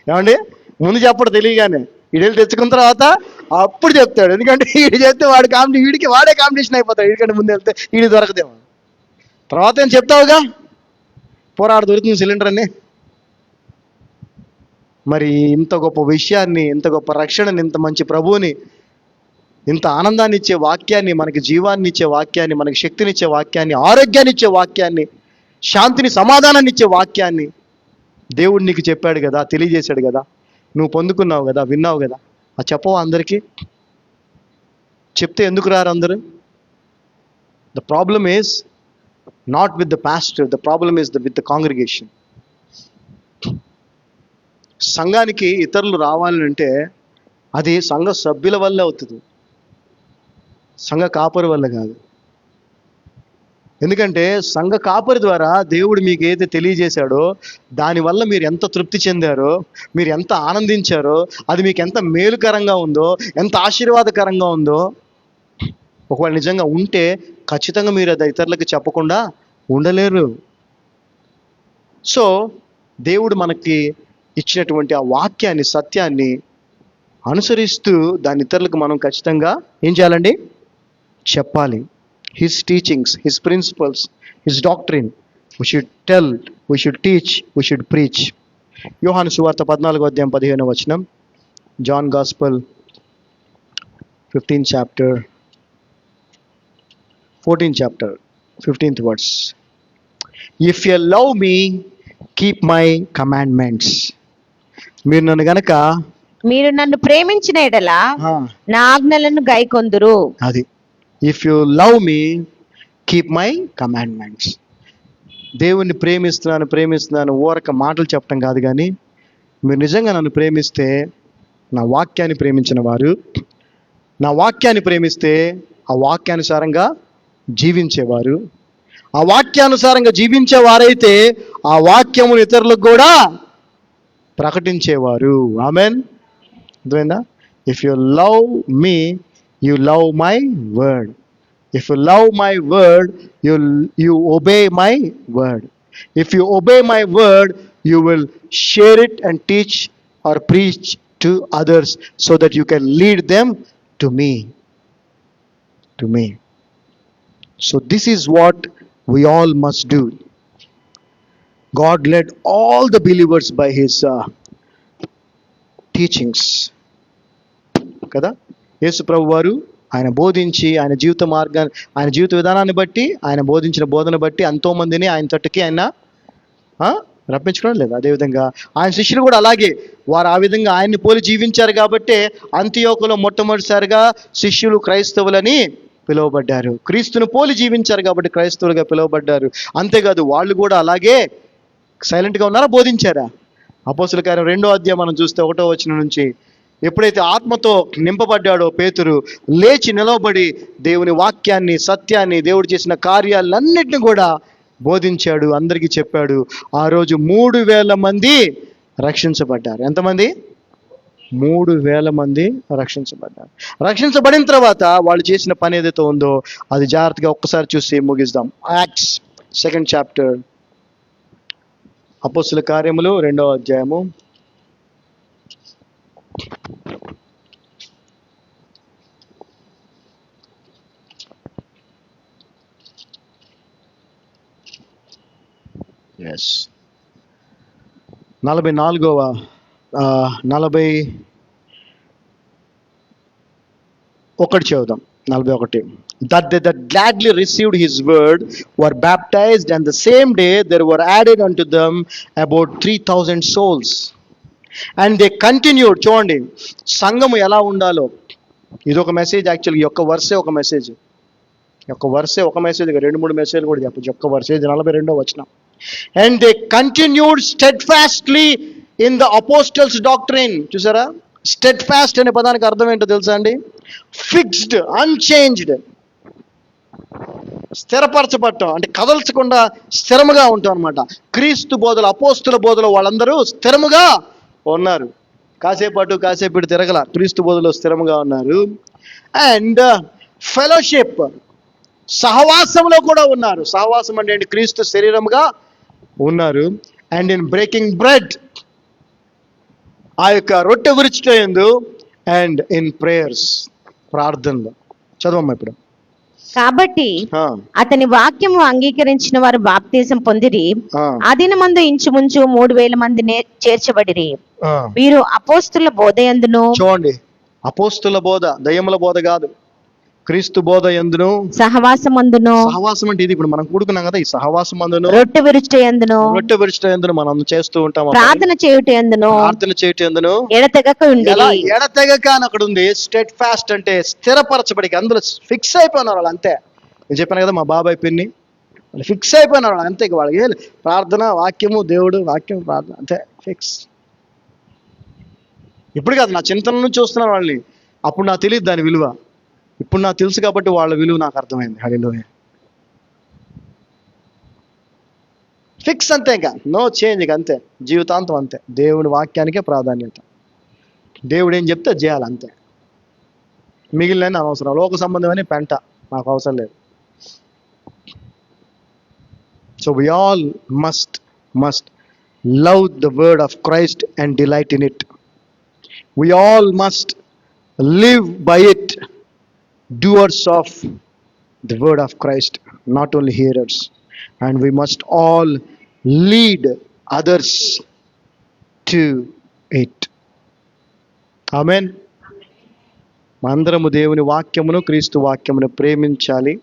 ఏమండి, ముందు చెప్పడు తెలియగానే. వీడెళ్ళి తెచ్చుకున్న తర్వాత అప్పుడు చెప్తాడు, ఎందుకంటే వీడు చెప్తే వాడే కాంపిటీషన్ అయిపోతాడు. వీడికంటే ముందు వెళ్తే వీడి దొరకదేమో. తర్వాత ఏం చెప్తావుగా, పోరాడు దొరుకుతుంది సిలిండర్ అని. మరి ఇంత గొప్ప విషయాన్ని, ఇంత గొప్ప రక్షణని, ఇంత మంచి ప్రభువుని, ఇంత ఆనందాన్ని ఇచ్చే వాక్యాన్ని, మనకి జీవాన్ని ఇచ్చే వాక్యాన్ని, మనకి శక్తినిచ్చే వాక్యాన్ని, ఆరోగ్యాన్ని ఇచ్చే వాక్యాన్ని, శాంతిని, సమాధానాన్ని ఇచ్చే వాక్యాన్ని దేవుడు నీకు చెప్పాడు కదా, తెలియజేశాడు కదా, నువ్వు పొందుకున్నావు కదా, విన్నావు కదా. అది చెప్పవా అందరికీ? చెప్తే ఎందుకు రారు అందరూ? The problem is not with the pastor, the problem is with the congregation. సంఘానికి ఇతరులు రావాలంటే అది సంఘ సభ్యుల వల్ల అవుతుంది, సంఘ కాపరి వల్ల కాదు. ఎందుకంటే సంఘ కాపరి ద్వారా దేవుడు మీకు ఏదైతే తెలియజేశాడో దానివల్ల మీరు ఎంత తృప్తి చెందారో, మీరు ఎంత ఆనందించారో, అది మీకు ఎంత మేలుకరంగా ఉందో, ఎంత ఆశీర్వాదకరంగా ఉందో, ఒకవేళ నిజంగా ఉంటే ఖచ్చితంగా మీరు అది ఇతరులకు చెప్పకుండా ఉండలేరు. సో దేవుడు మనకి ఇచ్చినటువంటి ఆ వాక్యాన్ని, సత్యాన్ని అనుసరిస్తూ దాని ఇతరులకు మనం ఖచ్చితంగా ఏం చేయాలండి? చెప్పాలి. His teachings, his principles, his doctrine we should tell, we should teach, we should preach. యోహాను సువార్త 14:15 John Gospel 15th chapter 14th chapter 15th verse. If you love me, keep my commandments. మీరు నన్ను ప్రేమించిన ఎడల నా ఆజ్ఞలను గైకొందురు. అది if you love me keep my commandments. దేవుణ్ణి ప్రేమిస్తున్నాను ఊరక మాటలు చెప్పడం కాదు, కానీ మీరు నిజంగా నన్ను ప్రేమిస్తే నా వాక్యాన్ని ప్రేమించిన వారు, నా వాక్యాన్ని ప్రేమిస్తే ఆ వాక్యానుసారంగా జీవించేవారు, ఆ వాక్యానుసారంగా జీవించేవారైతే ఆ వాక్యమును ఇతరులకు కూడా ప్రకటించేవారు. ఆమెన్. అర్థమైందా? If you love me, you love my word. If you love my word, you obey my word. If you obey my word, you will share it and teach or preach to others so that you can lead them to me. To me. So this is what we all must do. God led all the believers by his teachings. Kada? యేసు ప్రభు వారు ఆయన బోధించి, ఆయన జీవిత మార్గాన్ని, ఆయన జీవిత విధానాన్ని బట్టి, ఆయన బోధించిన బోధన బట్టి ఎంతోమందిని ఆయన తట్టుకి ఆయన రప్పించుకోవడం లేదు. అదేవిధంగా ఆయన శిష్యులు కూడా అలాగే, వారు ఆ విధంగా ఆయన్ని పోలి జీవించారు కాబట్టి అంతియోకులో మొట్టమొదటిసారిగా శిష్యులు క్రైస్తవులని పిలువబడ్డారు. క్రీస్తును పోలి జీవించారు కాబట్టి క్రైస్తవులుగా పిలువబడ్డారు. అంతేకాదు వాళ్ళు కూడా అలాగే సైలెంట్గా ఉన్నారా, బోధించారా? అపోస్తుల కార్యం 2వ అధ్యాయం మనం చూస్తే 1వ వచనం నుంచి, ఎప్పుడైతే ఆత్మతో నింపబడ్డాడో పేతురు లేచి నిలవబడి దేవుని వాక్యాన్ని, సత్యాన్ని, దేవుడు చేసిన కార్యాలన్నిటిని కూడా బోధించాడు, అందరికీ చెప్పాడు. ఆ రోజు 3,000 మంది రక్షించబడ్డారు. ఎంతమంది? 3,000 మంది రక్షించబడ్డారు. రక్షించబడిన తర్వాత వాళ్ళు చేసిన పని ఏదైతే ఉందో అది జాగ్రత్తగా ఒక్కసారి చూసి ముగిద్దాం. యాక్ట్స్ 2nd chapter, అపోస్తుల కార్యములు 2వ అధ్యాయము. ఎస్ 41 చదువుదాం. 41. That they that gladly received his word were baptized, and the same day there were added unto them about 3,000 souls. And they continued. చూడండి సంఘము ఎలా ఉండాలో ఇది ఒక మెసేజ్. యాక్చువల్గా ఒక్క వర్సే ఒక మెసేజ్, ఒక్క వర్సే ఒక మెసేజ్, 2-3 మెసేజ్లు కూడా చెప్పచ్చు. ఒక్క వర్సే 42వ వచనం. And they continued steadfastly in the apostles' doctrine. చూసారా, steadfast అనే పదానికి అర్థం ఏంటో తెలుసా అండి? Fixed, unchanged. స్థిరపరచబడటం అంటే కదల్చకుండా స్థిరముగా ఉంటాం అనమాట. క్రీస్తు బోధలు, అపోస్తుల బోధలు వాళ్ళందరూ స్థిరముగా ఉన్నారు. కాసేపు తిరగల, క్రీస్తు బోధలో స్థిరముగా ఉన్నారు. అండ్ ఫెలోషిప్, సహవాసంలో కూడా ఉన్నారు. సహవాసం అంటే ఏంటి? క్రీస్తు శరీరముగా ఉన్నారు. అండ్ ఇన్ బ్రేకింగ్ బ్రెడ్, ఆ యొక్క రొట్టె విరుచుట యందు, అండ్ ఇన్ ప్రేయర్స్, ప్రార్థనలో. చదవమ్మా ఇప్పుడు. కాబట్టి అతని వాక్యము అంగీకరించిన వారు బాప్తిజం పొందిరి. ఆ దినమందు ఇంచుమించు 3,000 మంది చేర్చబడిరి. వీరు అపోస్తుల బోధ యందును, చూడండి అపోస్తుల బోధ, దయ్యముల బోధ కాదు, క్రీస్తు బోధ యందును, సహవాసమందును. సహవాసం అంటే ఇది ఇప్పుడు మనం కూడుకున్నాం కదా, ఈ సహవాసమందును, రొట్టె విరుచుట యందును మనం చేస్తూ ఉంటాం. ప్రార్థన చేయుట యందును ఎడతెగక ఉండిరి. ఎడతెగక అని అక్కడ ఉంది. స్టెడ్ ఫాస్ట్ అంటే స్థిరపరచబడి, అందులో ఫిక్స్ అయిపోయినారు వాళ్ళు. అంతే, నేను చెప్పాను కదా మా బాబాయ్ పిన్ని, వాళ్ళు ఫిక్స్ అయిపోయినారు వాళ్ళు. అంతే, వాళ్ళకి ప్రార్థన, వాక్యము, దేవుడు, వాక్యం, ప్రార్థన, అంతే ఫిక్స్. ఇప్పుడు కాదు, నా చింతన నుంచి చూస్తున్నాను వాళ్ళని. అప్పుడు నాకు తెలియదు దాని విలువ, ఇప్పుడు నాకు తెలుసు కాబట్టి వాళ్ళ విలువ నాకు అర్థమైంది. హల్లెలూయా. ఫిక్స్ అంతే, ఇంకా నో చేంజ్, ఇక అంతే, జీవితాంతం అంతే. దేవుని వాక్యానికే ప్రాధాన్యత. దేవుడు ఏం చెప్తే చేయాలి, అంతే. మిగిలిన అనవసరం, లోక సంబంధమని పెంట నాకు అవసరం లేదు. So we all must love the word of Christ and delight in it. We all must live by it, doers of the word of Christ, not only hearers. and we must all lead others to it. ఆమేన్. మనందరము దేవుని వాక్యమును, క్రీస్తు వాక్యమును ప్రేమించాలి,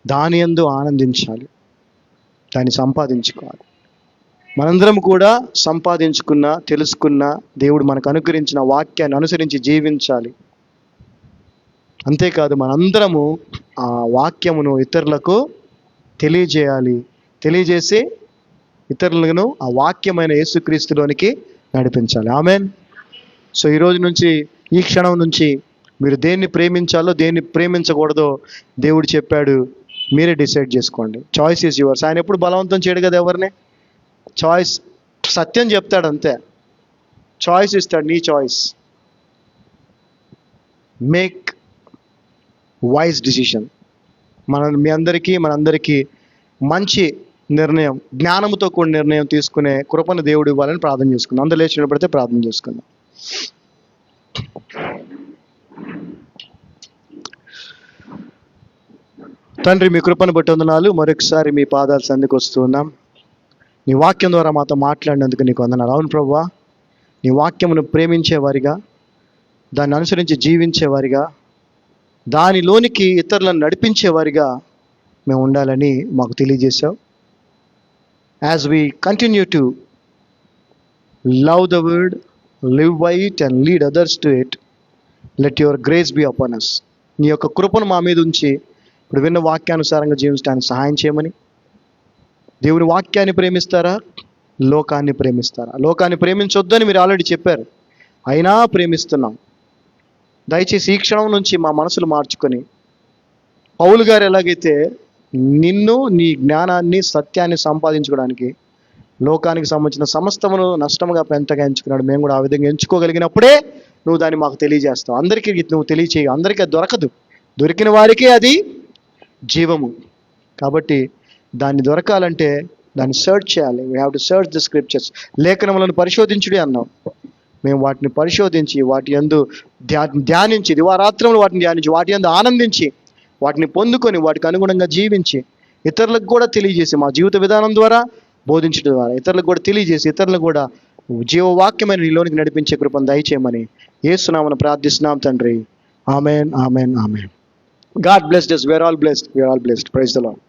దాని యందు ఆనందించాలి, దాన్ని సంపాదించుకోవాలి. మనందరం కూడా సంపాదించుకున్న, తెలుసుకున్న, దేవుడు మనకు అనుగ్రహించిన వాక్యాన్ని అనుసరించి జీవించాలి. అంతేకాదు మనందరము ఆ వాక్యమును ఇతరులకు తెలియజేయాలి, తెలియజేసి ఇతరులను ఆ వాక్యమైన యేసుక్రీస్తులోనికి నడిపించాలి. ఆమేన్. సో ఈరోజు నుంచి, ఈ క్షణం నుంచి మీరు దేన్ని ప్రేమించాలో దేన్ని ప్రేమించకూడదో దేవుడు చెప్పాడు, మీరే డిసైడ్ చేసుకోండి. Choice is yours. ఆయన ఎప్పుడు బలవంతం చేయడు కదా ఎవరిని. చాయిస్, సత్యం చెప్తాడు అంతే, చాయిస్ ఇస్తాడు, నీ చాయిస్. Make wise decision. మనందరికీ మంచి నిర్ణయం, జ్ఞానంతో కూడిన నిర్ణయం తీసుకునే కృపను దేవుడు ఇవ్వాలని ప్రార్థన చేసుకుందాం. అందరూ లేచి నిలబడితే ప్రార్థన చేసుకుందాం. తండ్రి, మీ కృపను బట్టి వందనాలు. మరొకసారి మీ పాదాల సందికి వస్తున్నాం. నీ వాక్యం ద్వారా మాతో మాట్లాడినందుకు నీకు వందనాలు. అవును ప్రభువా, నీ వాక్యమును ప్రేమించేవారిగా, దాన్ని అనుసరించి జీవించేవారిగా, దానిలోనికి ఇతరులను నడిపించేవారిగా మేము ఉండాలని మాకు తెలియజేశావు. As we continue to love the word, live by it and lead others to it, let your grace be upon us. నీ యొక్క కృపను మా మీద ఉంచి ఇప్పుడు విన్న వాక్యానుసారంగా జీవించడానికి సహాయం చేయమని. దేవుని వాక్యాన్ని ప్రేమిస్తారా, లోకాన్ని ప్రేమిస్తారా? లోకాన్ని ప్రేమించొద్దని మీరు ఆల్రెడీ చెప్పారు, అయినా ప్రేమిస్తున్నాం. దయచేసి ఈ క్షణం నుంచి మా మనసులు మార్చుకొని, పౌలు గారు ఎలాగైతే నిన్ను, నీ జ్ఞానాన్ని, సత్యాన్ని సంపాదించుకోవడానికి లోకానికి సంబంధించిన సమస్తమును నష్టముగా పెంతగా ఎంచుకున్నాడు, మేము కూడా ఆ విధంగా ఎంచుకోగలిగినప్పుడే నువ్వు దాన్ని మాకు తెలియజేస్తావు. అందరికీ నువ్వు తెలియచేయవు, అందరికీ అది దొరకదు, దొరికిన వారికే అది జీవము. కాబట్టి దాన్ని దొరకాలంటే దాన్ని సర్చ్ చేయాలి. We have to search the scriptures. లేఖనములను పరిశోధించుడి అన్నావు. మేము వాటిని పరిశోధించి, వాటి యందు ధ్యానించి, దివారాత్రములు వాటిని ధ్యానించి, వాటి యందు ఆనందించి, వాటిని పొందుకొని, వాటికి అనుగుణంగా జీవించి, ఇతరులకు కూడా తెలియజేసి, మా జీవిత విధానం ద్వారా బోధించడం ద్వారా ఇతరులకు కూడా తెలియజేసి, ఇతరులకు కూడా జీవవాక్యమైన నీలోనికి నడిపించే కృపను దయచేయమని యేసు నామమున ప్రార్థిస్తున్నాం తండ్రి. ఆమేన్, ఆమేన్, ఆమేన్. God blessed us. We are all blessed. We are all blessed. Praise the Lord.